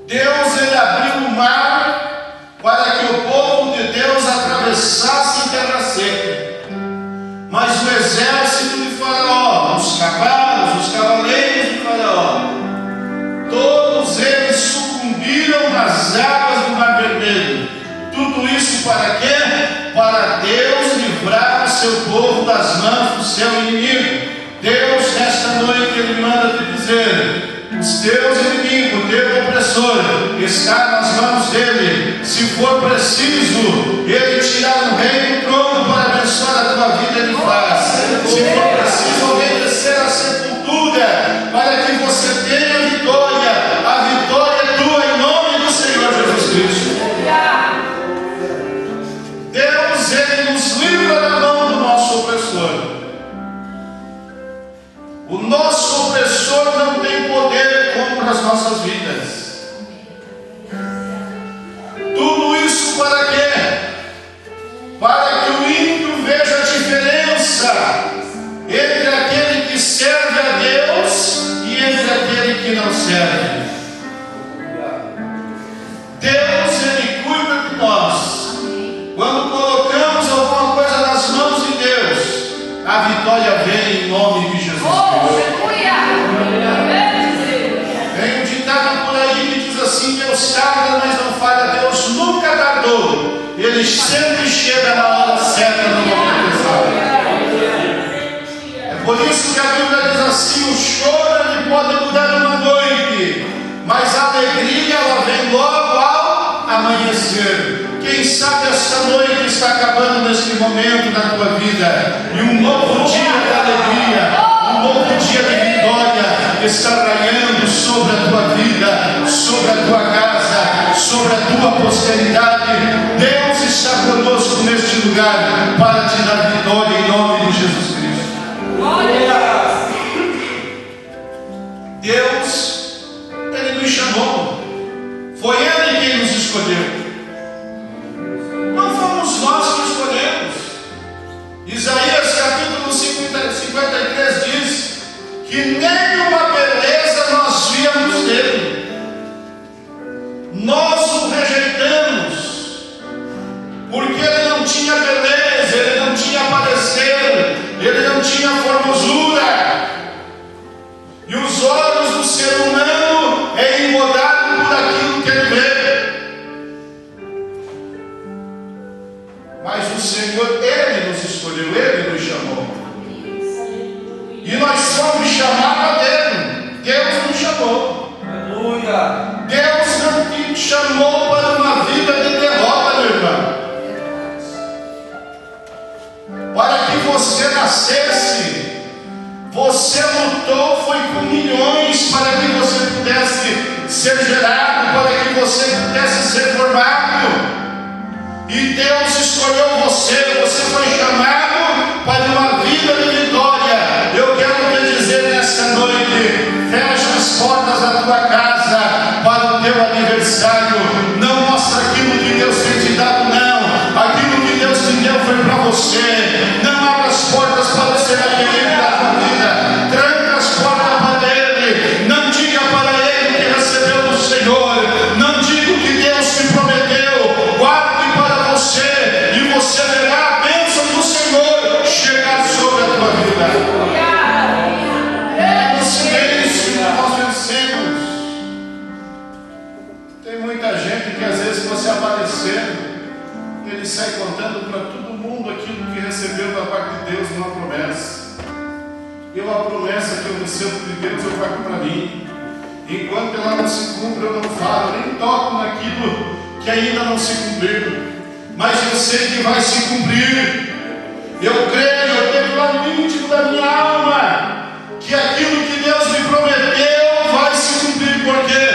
Deus, Ele abriu o mar para que o povo de Deus atravessasse em terra seca. Mas o exército de Faraó, os cavalos, os cavaleiros de Faraó, todos eles sucumbiram nas águas do Mar Vermelho. Tudo isso para quê? Para Deus livrar o seu povo das mãos do seu inimigo. Deus, nesta noite, Ele manda te dizer: os teus inimigos, o teu opressor, está nas mãos dEle. Se for preciso Ele tirar um rei do trono para abençoar a tua vida, Ele faz. Se for preciso alguém descer à sepultura para que você tenha a vitória é tua em nome do Senhor Jesus Cristo. Deus, Ele nos livra da mão do nosso opressor. O nosso opressor não tem poder contra as nossas vidas. Tudo isso para quê? Para que o ímpio veja a diferença entre aquele que serve a Deus e entre aquele que não serve. Deus, Ele cuida de nós. Quando colocamos alguma coisa nas mãos de Deus, a vitória vem em nome de Jesus Cristo. Tem um ditado por aí que diz assim: Deus tarda, mas não falha. Deus nunca tardou. Ele sempre chega na hora certa, no momento exato. É por isso que a Bíblia diz assim: o choro ele pode mudar uma noite, mas a alegria ela vem logo ao amanhecer. Quem sabe esta noite está acabando neste momento na tua vida, e um novo dia de alegria, um novo dia de vitória está raiando sobre a tua vida, sobre a tua casa, sobre a tua posteridade. Deus está conosco neste lugar para te dar vitória em nome de Jesus Cristo. Deus, Ele nos chamou, foi Ele quem nos escolheu. Não fomos nós que escolhemos. Isaías capítulo 53 diz que nenhuma beleza nós víamos dele. Nós o rejeitamos, porque ele não tinha beleza, ele não tinha parecer, ele não tinha formosura. E os olhos do ser humano é engordado por aquilo que ele vê. Mas o Senhor, Ele nos escolheu, Ele nos chamou. E nós somos chamados a Deus. Deus nos chamou. Aleluia. Deus não te chamou para uma vida de derrota. nascesse, você lutou, foi com milhões para que você pudesse ser gerado, para que você pudesse ser formado. E Deus escolheu você, você foi chamado para uma vida de vitória. Eu quero te dizer nesta noite: fecha as portas da tua casa para o teu aniversário. Não mostra aquilo que Deus tem te dado, não. Aquilo que Deus te deu foi para você. Não abra as portas para ser aquele da tua vida. Tranca as portas para Ele. Não diga para Ele que recebeu do Senhor. Não diga o que Deus te prometeu. Guarde para você, e você verá a bênção do Senhor chegar sobre a tua vida. No silêncio nós vencemos. Tem muita gente que às vezes você aparecendo, ele sai contando para todo mundo aquilo que recebeu da parte de Deus, uma promessa. E uma promessa que eu recebo de Deus eu guardo para mim. Enquanto ela não se cumpre, eu não falo, nem toco naquilo que ainda não se cumpriu. Mas eu sei que vai se cumprir. Eu creio, eu tenho lá no íntimo da minha alma que aquilo que Deus me prometeu vai se cumprir. Por quê?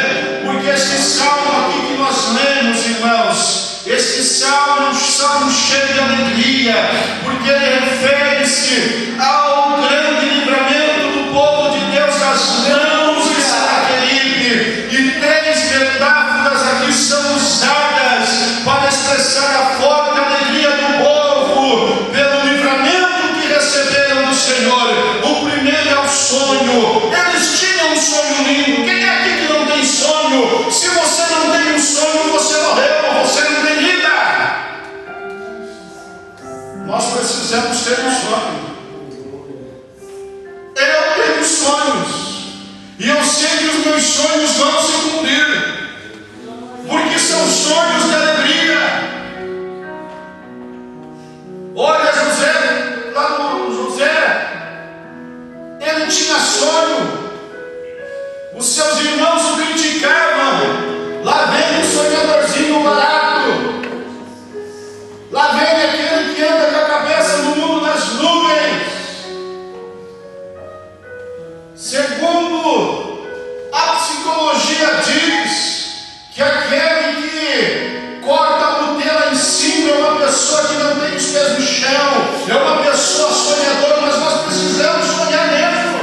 Porque este salmo aqui que nós lemos, irmãos, este salmo é um salmo cheio de alegria, porque ele refere-se ao grande livramento do povo de Deus das mãos de Senaqueribe. E 3 metáforas aqui são usadas para expressar a forte alegria do povo pelo livramento que receberam do Senhor. O primeiro é o sonho. Eles tinham um sonho lindo. Quem é aqui que não tem sonho? Se você não tem um sonho, você morreu, você não tem vida. Nós precisamos ter um sonho. Eu tenho sonhos, e eu sei que os meus sonhos vão se cumprir, porque são sonhos de alegria. Olha José, lá no José, ele tinha sonho. Os seus irmãos o criticavam. Lá vem um sonhadorzinho barato. Lá vem aquele que anda com a cabeça no mundo das nuvens. Segundo a psicologia diz que aquele que corta a botella em cima é uma pessoa que não tem os pés no chão, é uma pessoa sonhadora, mas nós precisamos sonhar mesmo.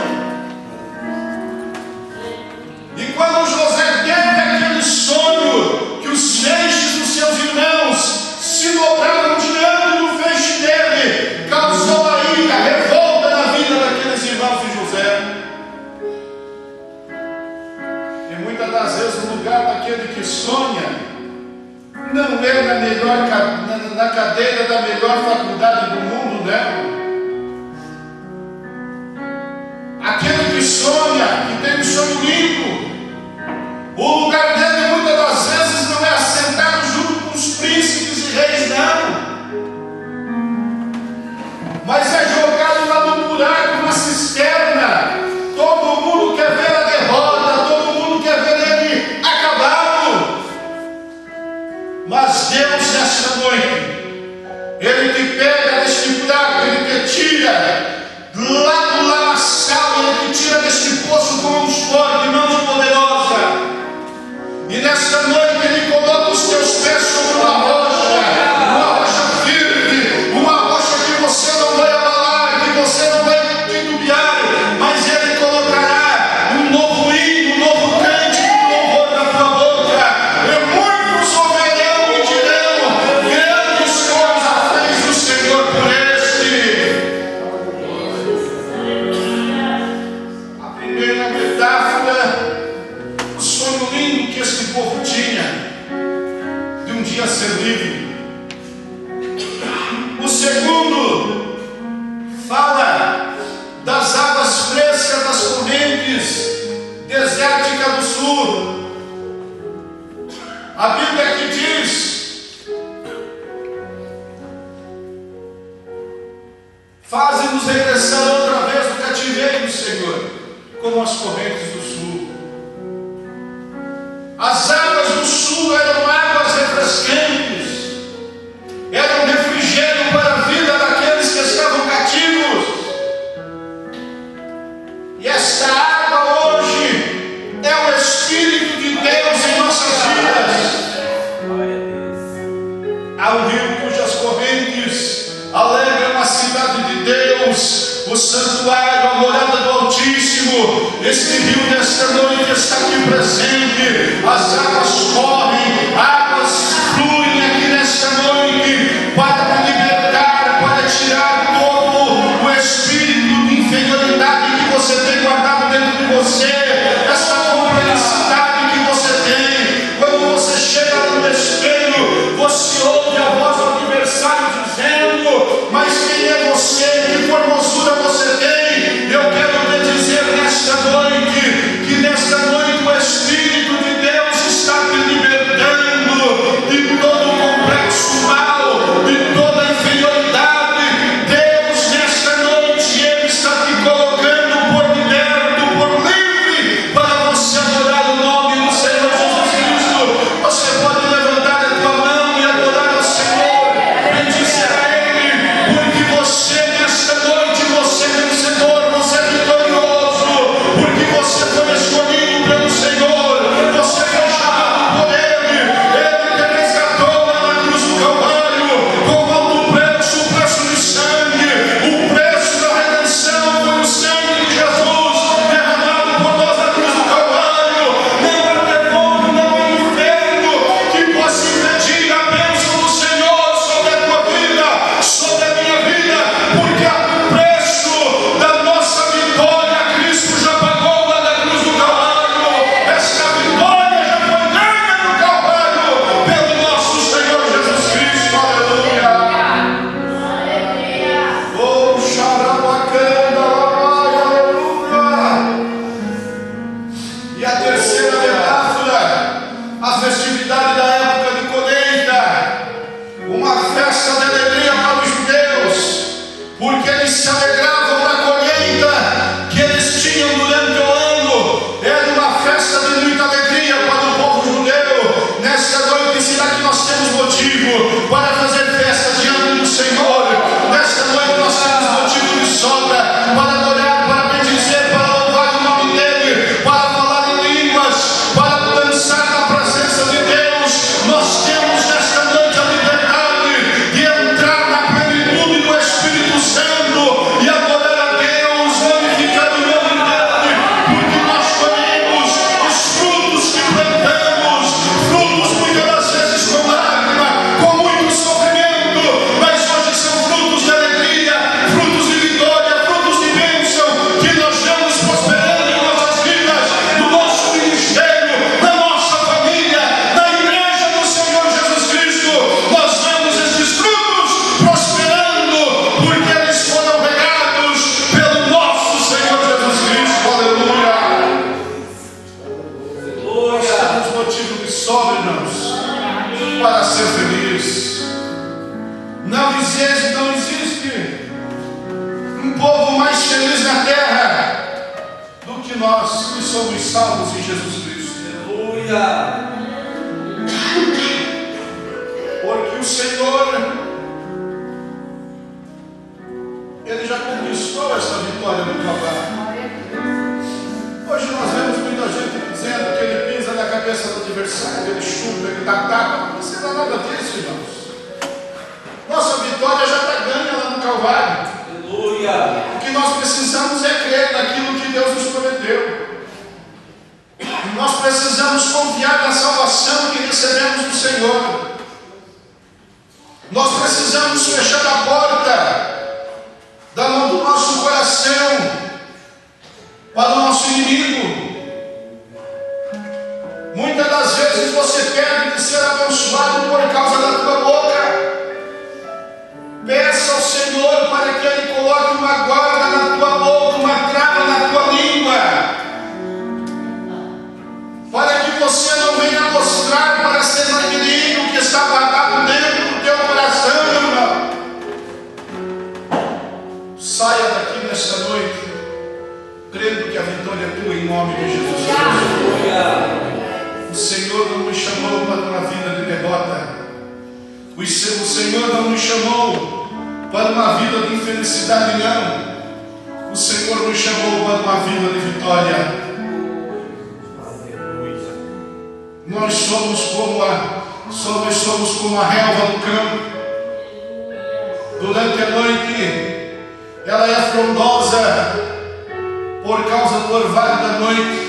E quando José teve aquele sonho que os feixes dos seus irmãos se dobraram diante do feixe dele, causou a ira, a revolta na vida daqueles irmãos de José. E muitas das vezes o lugar daquele que sonha não é na cadeira da melhor faculdade do mundo, não. Aquele que sonha, que tem um sonho limpo, o lugar dele muitas das vezes não é assentado junto com os príncipes e reis, não. Mas é jogado lá no buraco, na cisterna. Todo mundo quer ver a derrota, todo mundo quer ver ele acabado. Mas Deus, nesta noite, Ele te pega deste buraco, Ele te tira lá do lamaçal, Ele te tira deste poço com mãos fortes, mãos poderosas. E nesta noite Ele coloca os teus pés sobre uma rocha firme, uma rocha que você não vai abalar, que você não vai titubear, mas Ele colocará um novo hino, um novo cântico de louvor na tua boca. E muitos ouvirão e dirão: grandes coisas fez o Senhor por este. A primeira metáfora, o sonho lindo que este povo tinha de um dia ser livre. O segundo fala das águas frescas das correntes desérticas do sul. A Bíblia aqui diz: faze-nos regressar outra vez do cativeiro, Senhor, como as correntes do sul. As águas do sul eram águas refrescantes, eram refrigério para a vida daqueles que estavam cativos. santuário, a morada do Altíssimo. Este rio nesta noite está aqui presente. As águas correm, águas fluem aqui nesta noite para te libertar, para tirar todo o espírito de inferioridade que você tem guardado dentro de você, essa complexidade que você tem. Quando você chega no espelho, você ouve a voz do adversário dizendo: mas quem é você? Que formosura você tem? Eu quero te dizer nesta noite, que nesta noite o Espírito de Deus está te libertando de todo o complexo mal, de toda a inferioridade. Deus nesta noite, Ele está te colocando por liberto, por livre, para você adorar o nome do Senhor Jesus Cristo. Você pode levantar a tua mão e adorar ao Senhor, bendizer a Ele, porque você nesta noite, você é vencedor, você é vitorioso, porque você foi escolhido pelo Senhor, você foi chamado por Ele te resgatou lá na cruz do Calvário, com alto preço, o preço de sangue, o preço da redenção foi o sangue de Jesus, derramado por nós na cruz do Calvário. Não há demônio, não há inferno que possa impedir a bênção do Senhor sobre a tua vida, sobre a minha vida, porque o preço da nossa vitória Cristo já pagou lá na cruz do Calvário. Esta vitória já foi ganha no Calvário pelo nosso Senhor Jesus Cristo. Aleluia. Oh, xarabacana, aleluia. E a terceira metáfora, a festividade da época de colheita, uma festa de alegria para os judeus, porque eles se alegravam da colheita que eles tinham durante o ano. Era uma festa de muita alegria para o povo judeu. Nesta noite, será que nós temos motivo para fazer festa diante do Senhor? Nesta noite nós temos motivo de sobra para adorar, para bendizer, para louvar o nome dEle, para falar em línguas, para dançar na presença de Deus. Nós temos nesta noite a liberdade de entrar na plenitude do Espírito Santo e adorar a Deus, glorificar o nome dEle, porque nós colhemos os frutos que plantamos, frutos muitas das vezes com lágrima, com muito sofrimento, mas hoje são frutos de alegria, frutos de vitória, frutos de bênção, que nós vamos prosperando em nossas vidas, no nosso ministério, na nossa família, na igreja do Senhor Jesus Cristo. Nós vemos esses frutos prosperando, porque eles foram regados pelo nosso Senhor Jesus Cristo. Aleluia. Nós temos motivo de sobra, irmãos, para ser feliz. Não existe um povo mais feliz na terra do que nós que somos salvos em Jesus Cristo. Aleluia. Porque o Senhor, Ele já conquistou essa vitória no Calvário. Hoje nós vemos muita gente dizendo que ele pisa na cabeça do adversário, ele chuta, ele dá tapa. Não será nada disso, irmãos. Nossa vitória já está ganha lá no Calvário. Aleluia. O que nós precisamos é crer naquilo que Deus nos prometeu. Nós precisamos confiar na salvação que recebemos do Senhor. Nós precisamos fechar a porta da mão do nosso coração para o nosso inimigo. Muitas das vezes você pede de ser abençoado por causa da tua boca. Peça ao Senhor para que Ele coloque uma guarda na tua boca, uma trava na tua língua, para que você não venha mostrar para ser inimigo que está guardado dentro do teu coração, meu irmão. Saia daqui nesta noite crendo que a vitória é tua em nome de Jesus Cristo. O Senhor não nos chamou para uma vida de derrota. O Senhor não nos chamou para uma vida de infelicidade, não. O Senhor nos chamou para uma vida de vitória. Nós somos como a relva no campo. Durante a noite, ela é frondosa por causa do orvalho da noite,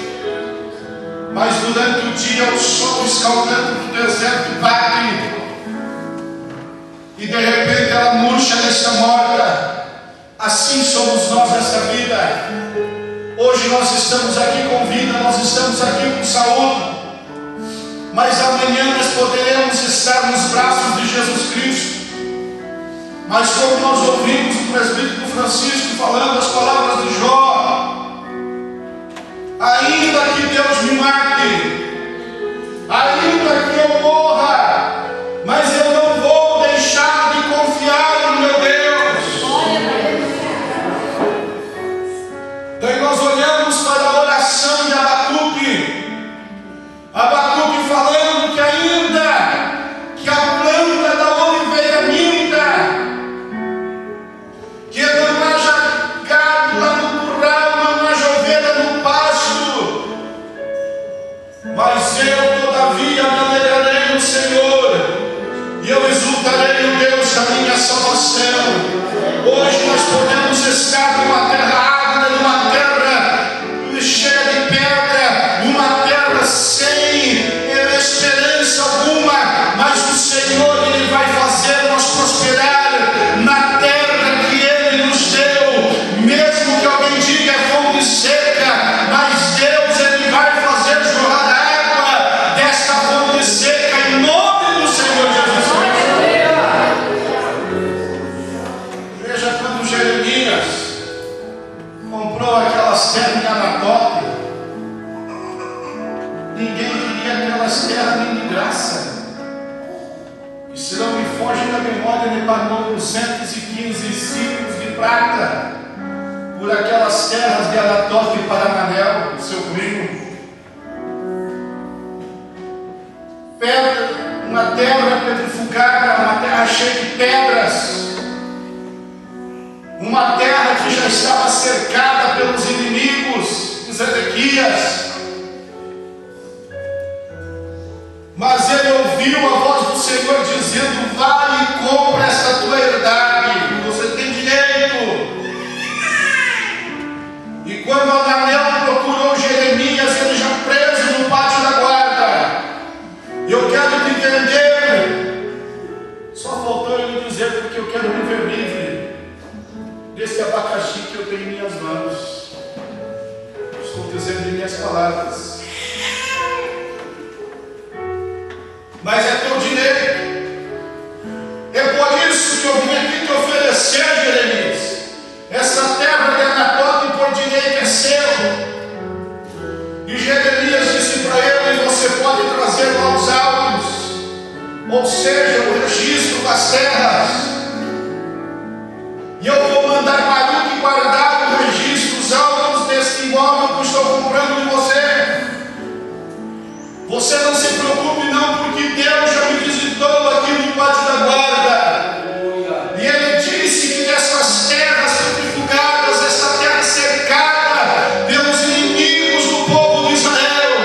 mas durante o dia o sol escaldante do deserto bate e de repente ela murcha, deixa morta. Assim somos nós nessa vida. Hoje nós estamos aqui com vida, nós estamos aqui com saúde, mas amanhã nós poderemos estar nos braços de Jesus Cristo. Mas como nós ouvimos o presbítero Francisco falando as palavras de Jó, ainda que Deus me mate, ainda que eu morra, mas eu não vou deixar de confiar no meu Deus. Daí nós olhamos para a oração de Abacuque falando que ainda que a planta da oliveira minta, que não haja gado lá no curral, não haja ovelha no pasto, mas eu todavia me alegrarei no Senhor, e eu exultarei no Deus da minha salvação. Hoje nós podemos estar numa terra árida, numa terra cheia de pedra, numa terra sem esperança alguma, mas o Senhor Ele vai fazer nós prosperar na terra que Ele nos deu, mesmo que alguém diga é fonte seca, mas Deus Ele vai fazer jorrar água desta fonte seca em nome do Senhor Jesus Cristo. Veja quando Jeremias comprou aquelas terras em Anatote, ninguém queria aquelas terras nem de graça. E se não me foge da memória, ele pagou 215 ciclos de prata por aquelas terras de Anatote e Parananel, seu primo. Pedra, uma terra petrificada, uma terra cheia de pedras, uma terra que já estava cercada pelos inimigos de Zedequias. Mas ele ouviu a voz do Senhor dizendo: vai e compra esta tua herdade, você tem direito. E quando Hananel procurou Jeremias, ele já preso no pátio da guarda, eu quero te entender, só faltou ele dizer: porque eu quero viver livre desse abacaxi que eu tenho em minhas mãos. Estou dizendo em minhas palavras. Mas é teu direito. É por isso que eu vim aqui te oferecer, Jeremias. Essa terra de Anatote por direito é seu. E Jeremias disse para ele: você pode trazer lá os autos, ou seja, o registro das terras, e eu vou mandar Baruque guardar o registro, os autos deste imóvel que eu estou comprando de você. Você não se preocupe não, porque Deus já me visitou aqui no pátio da guarda. E Ele disse que essas terras petrificadas, essa terra cercada pelos inimigos do povo de Israel,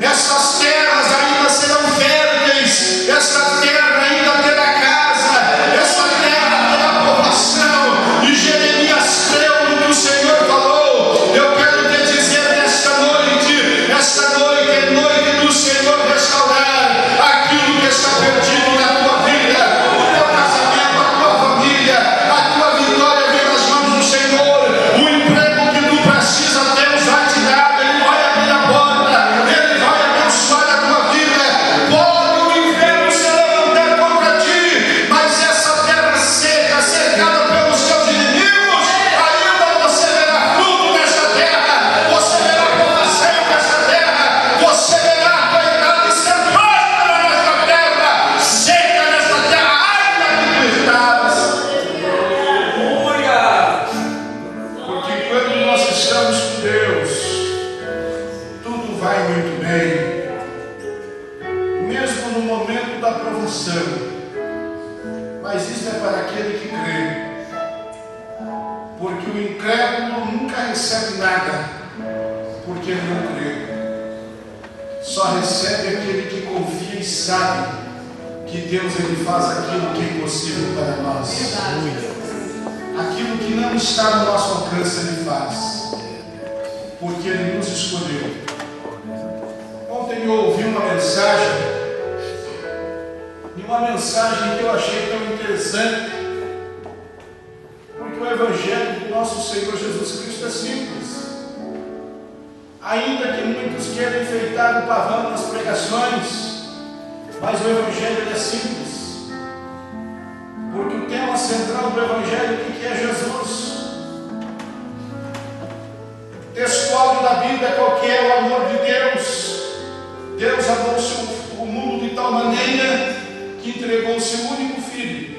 essas terras ainda serão férteis, essa terra ainda terá casa, essa terra terá povoação. E Jeremias creu no que o Senhor falou. Eu quero te dizer nesta noite, esta noite é noite do Senhor restaurar aquilo que está perdido na tua vida, o teu casamento, a tua família, a tua vitória vem nas mãos do Senhor. O emprego que tu precisa, Deus vai te dar, Ele vai abrir a porta, Ele vai abençoar a tua vida. Pode o inferno se levantar contra ti, mas essa terra seca, cercada pelos teus inimigos, ainda você verá fruto nessa terra, você verá povoação nessa terra, você verá a tua idade ser próspera nessa terra, seca nessa terra, ainda que tu estás. Porque quando nós estamos com Deus, tudo vai muito bem, mesmo no momento da provação. Mas isso é para aquele que crê, porque o incrédulo nunca recebe nada, porque ele não crê. Só recebe aquele que confia e sabe que Deus Ele faz aquilo que é impossível para nós. Aquilo que não está no nosso alcance Ele faz, porque Ele nos escolheu. Ontem eu ouvi uma mensagem que eu achei tão interessante, porque o Evangelho do nosso Senhor Jesus Cristo é simples. Ainda que muitos queiram enfeitar o pavão nas pregações, mas o Evangelho é simples, porque o tema central do Evangelho, o que é Jesus? O textual da Bíblia qual que é? O amor de Deus. Deus amou o mundo de tal maneira que entregou o seu único Filho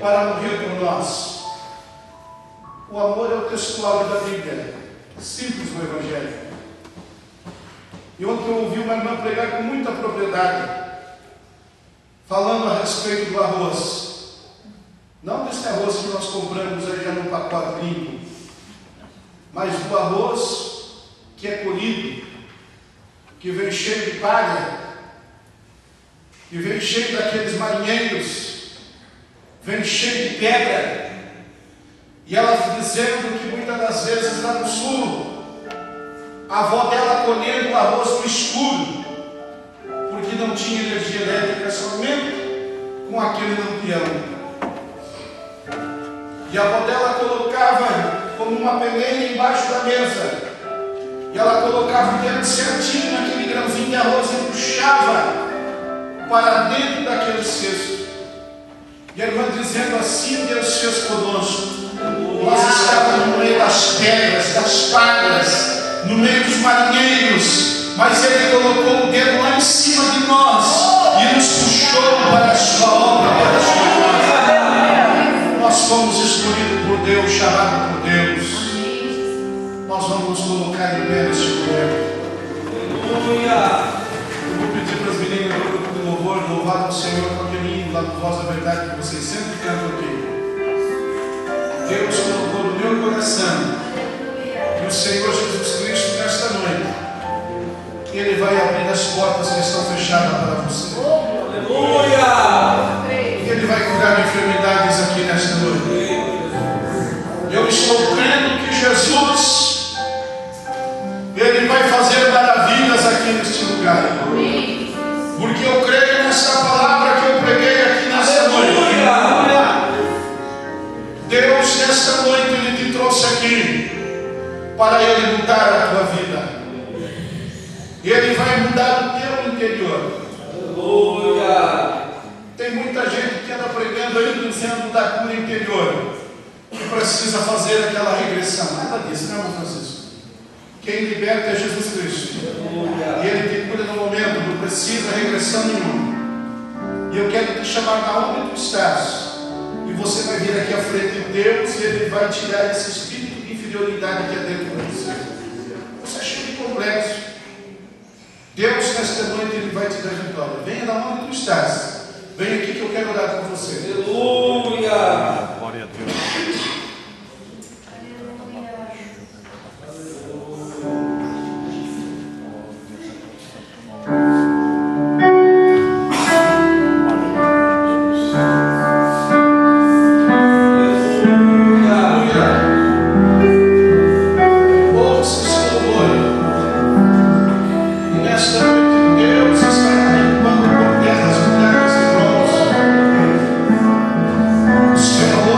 para morrer por nós. O amor é o textual da Bíblia, simples o Evangelho. E ontem eu ouvi uma irmã pregar com muita propriedade, falando a respeito do arroz. Não desse arroz que nós compramos aí já no pacote limpo, mas do arroz que é colhido, que vem cheio de palha, que vem cheio daqueles marinheiros, vem cheio de pedra. E ela dizendo que muitas das vezes lá no sul, a avó dela colhendo o arroz no escuro, porque não tinha energia elétrica, somente com aquele lampião. E a avó dela colocava como uma peneira embaixo da mesa, e ela colocava o dedo certinho naquele grãozinho de arroz e puxava para dentro daquele cesto. E a irmã dizendo assim: Deus fez conosco. Nós estávamos no meio das pedras, das palhas, no meio dos marinheiros, mas Ele colocou o dedo lá em cima de nós e nos puxou para a sua obra, para a sua obra. Nós fomos escolhidos por Deus, chamados por Deus. Nós vamos nos colocar em pé neste momento. Aleluia! Eu vou pedir para as meninas do grupo de louvor louvar o Senhor com aquele hino lá do Voz da Verdade que vocês sempre cantam aqui. Deus colocou no meu coração que o Senhor Jesus Cristo nesta noite Ele vai abrir as portas que estão fechadas para você. Aleluia! Ele vai curar enfermidades aqui nesta noite. Eu estou crendo que Jesus Ele vai fazer maravilhas aqui neste lugar, porque eu creio nesta palavra que eu preguei aqui nesta noite. Deus nesta noite Ele te trouxe aqui para Ele mudar a tua vida. Ele vai mudar o teu interior. Aleluia! Tem muita gente que anda pregando aí dizendo da cura interior, que precisa fazer aquela regressão. Nada disso, não, Francisco. Quem liberta é Jesus Cristo. E Ele te cura no momento, não precisa regressão nenhuma. E eu quero te chamar da onde tu estás. E você vai vir aqui à frente de Deus e Ele vai tirar esse espírito de inferioridade que é dentro de você. Você é cheio de complexo. Deus nesta noite Ele vai te dar vitória. Venha da onde tu estás. Venha aqui que eu quero orar com você. Aleluia! Glória a Deus. Senhor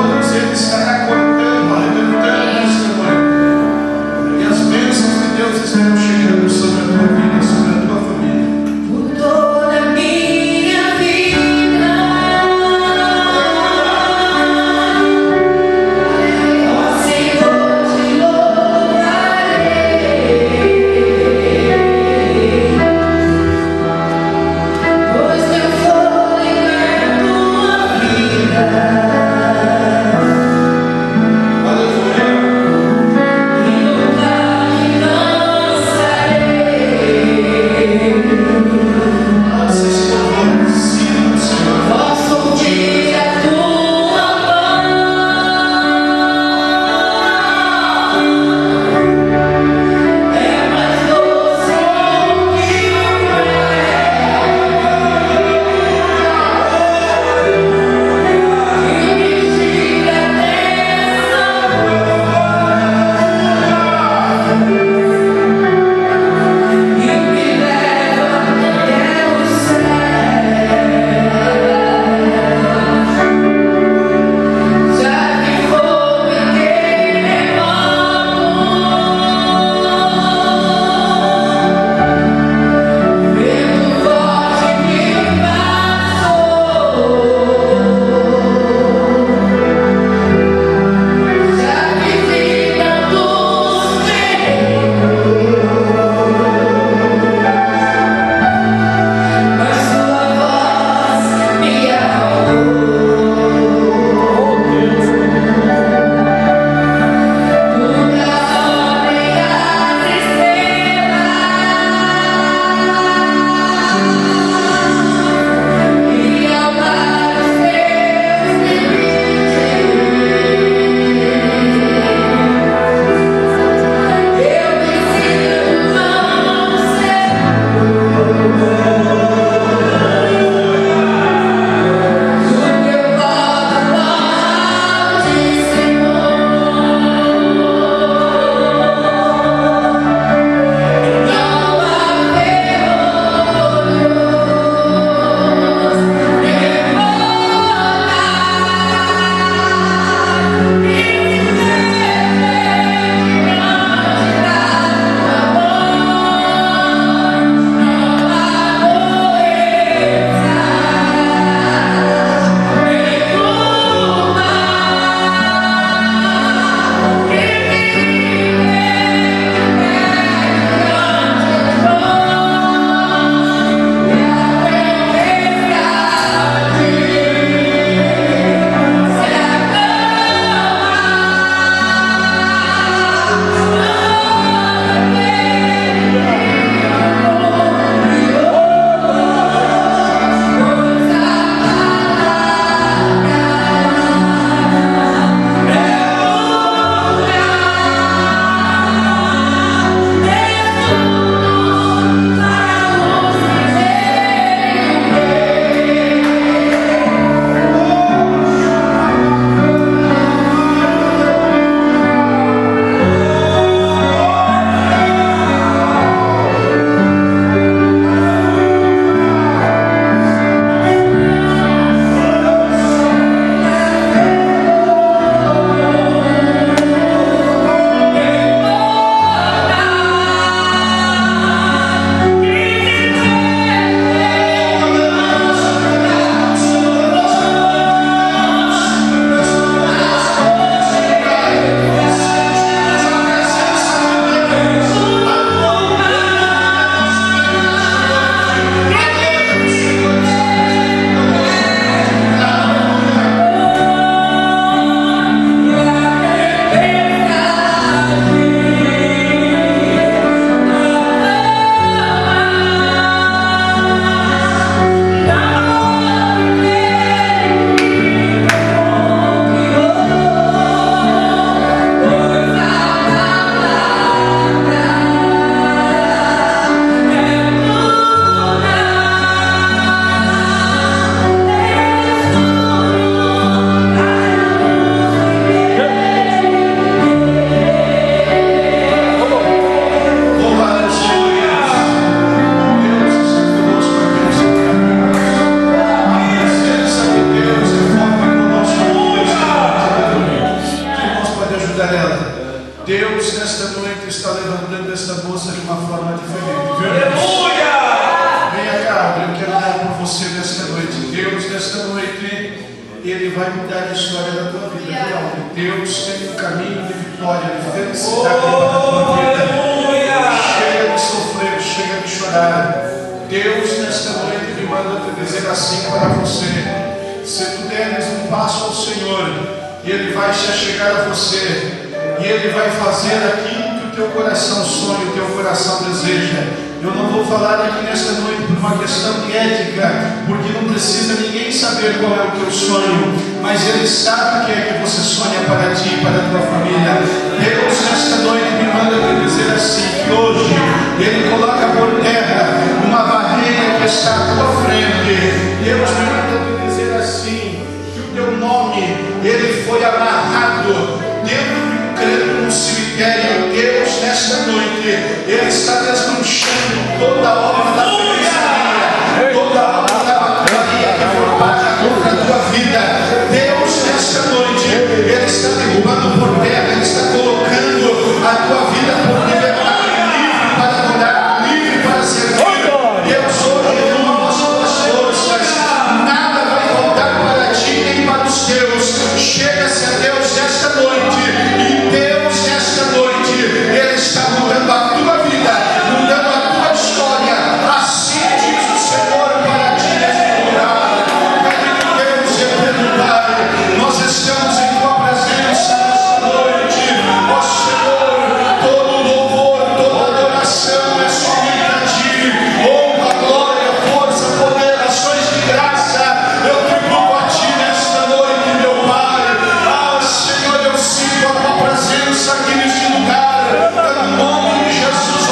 tagarela. Deus nesta noite está levantando esta moça de uma forma diferente. Venha cá, eu quero orar por você nesta noite. Deus nesta noite, Ele vai mudar a história da tua vida. Deus tem um caminho de vitória, de felicidade para a tua vida. Chega de sofrer, chega de chorar. Deus nesta noite me manda te dizer assim para você: se tu deres um passo ao Senhor, Ele vai se achegar a você. E Ele vai fazer aquilo que o teu coração sonha, o teu coração deseja. Eu não vou falar aqui nesta noite por uma questão de ética, porque não precisa ninguém saber qual é o teu sonho, mas Ele sabe o que é que você sonha para ti e para a tua família. Deus nesta noite me manda te dizer assim, que hoje Ele coloca por terra uma barreira que está à tua frente. Deus me manda te dizer assim, que o teu nome, Ele foi amarrado dentro de no cemitério. Deus nesta noite, Ele está desmanchando toda a obra da feitiçaria, toda a obra da macumbaria que foi paga contra a tua vida. Deus nesta noite, Ele está derrubando por terra, Ele está colocando a tua vida por liberdade, livre para adorar, livre para servir. Deus hoje renova as tuas forças, nada vai voltar para ti nem para os teus. Chega-se a Deus nesta noite. Ele está mudando a tua vida, mudando a tua história. Assim diz o Senhor para ti neste lugar. Deus eterno Pai, nós estamos em tua presença nesta noite. Ó Senhor, todo louvor, toda adoração é somente a ti. Honra, glória, força, poder, ações de graça, eu tributo a ti nesta noite, meu Pai. Ah, Senhor, eu sinto a tua presença aqui neste lugar. Em nome de Jesus, ó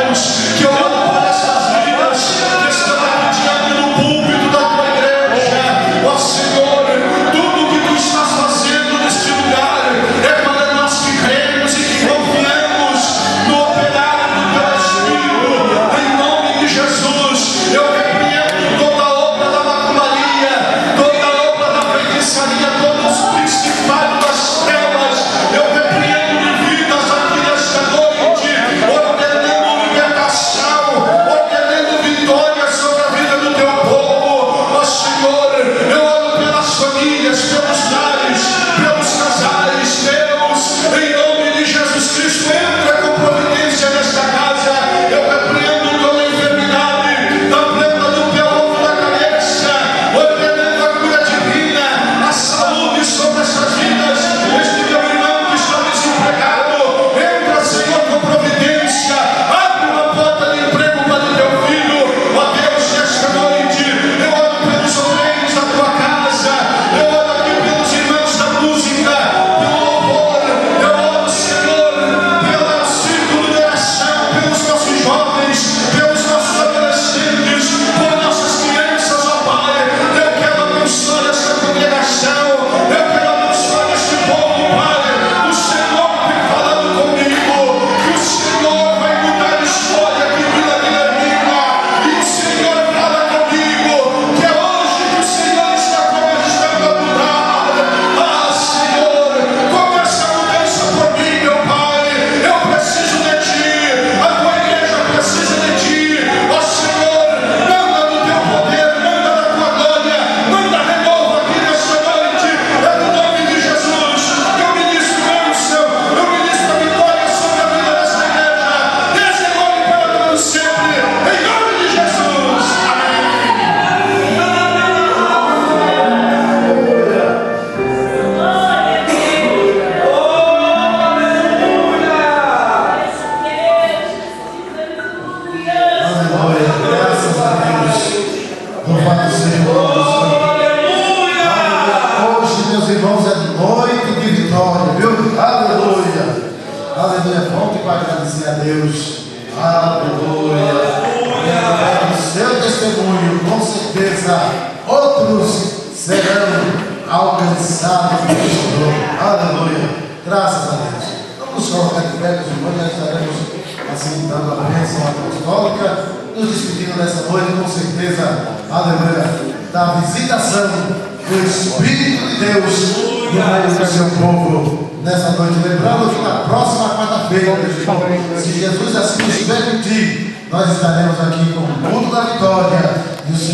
Deus, que eu oro por essas vidas que estão aqui diante do púlpito da tua igreja. Ó Senhor, tudo que tu estás fazendo neste lugar é para nós que cremos e que confiamos no operar do teu Espírito. Em nome de Jesus, eu repreendo toda a obra da macumbaria, toda a obra da feitiçaria, todos os principados das trevas. Eu repreendo de vidas aqui nesta noite, ordenando libertação, ordenando vitória sobre a vida do teu povo. Ó Senhor, eu oro pelas famílias, pelos lares, pelos casais. Deus, em nome de Jesus Cristo, entra com providência nesta casa. Eu repreendo toda enfermidade, da planta do pé ao alvo da cabeça, ordenando a cura divina, a saúde sobre essas vidas. Este teu irmão que está desempregado, entra, Senhor, com providência, abre uma porta de emprego para o teu filho. Ó Deus, nesta noite, eu oro pelos obreiros da tua casa, eu oro aqui pelos irmãos da música, pelo louvor, eu oro, Senhor, pelo círculo de oração, pelos nossos jovens, pelos nossos adolescentes, por nossas crianças, ó Pai. Eu quero abençoar esta congregação, eu quero abençoar este povo, Pai. O Senhor tem falado comigo, que o Senhor vai mudar a história aqui pela Guilhermina, e o Senhor fala comigo, que é hoje que o Senhor está começando a mudar. Ah, Senhor, começa a mudança por mim, meu Pai. Eu preciso de ti, a tua igreja precisa de ti. Ó Senhor, manda do teu poder, manda da tua glória, manda renovo aqui nesta noite. É no nome de Jesus. Eu ministro bênção, eu ministro vitória sobre a vida dessa igreja. Desde agora e para todo sempre. Em nome de Jesus. Aleluia, graças a Deus. Louvado seja o nome do Senhor. Aleluia. Hoje, meus irmãos, é noite de vitória, viu? Aleluia. Aleluia. Volte para agradecer a Deus. Aleluia. O seu testemunho, com certeza, outros serão alcançados pelo Senhor. Aleluia. Graças a Deus. Vamos colocar de pé, meus irmãos, já estaremos assim dando a bênção apostólica, nos despedindo dessa noite, com certeza, aleluia, da visitação do Espírito de Deus meio do seu povo nessa noite. Lembrando que na próxima quarta-feira, se Jesus assim nos permitir, nós estaremos aqui com o culto da vitória. E o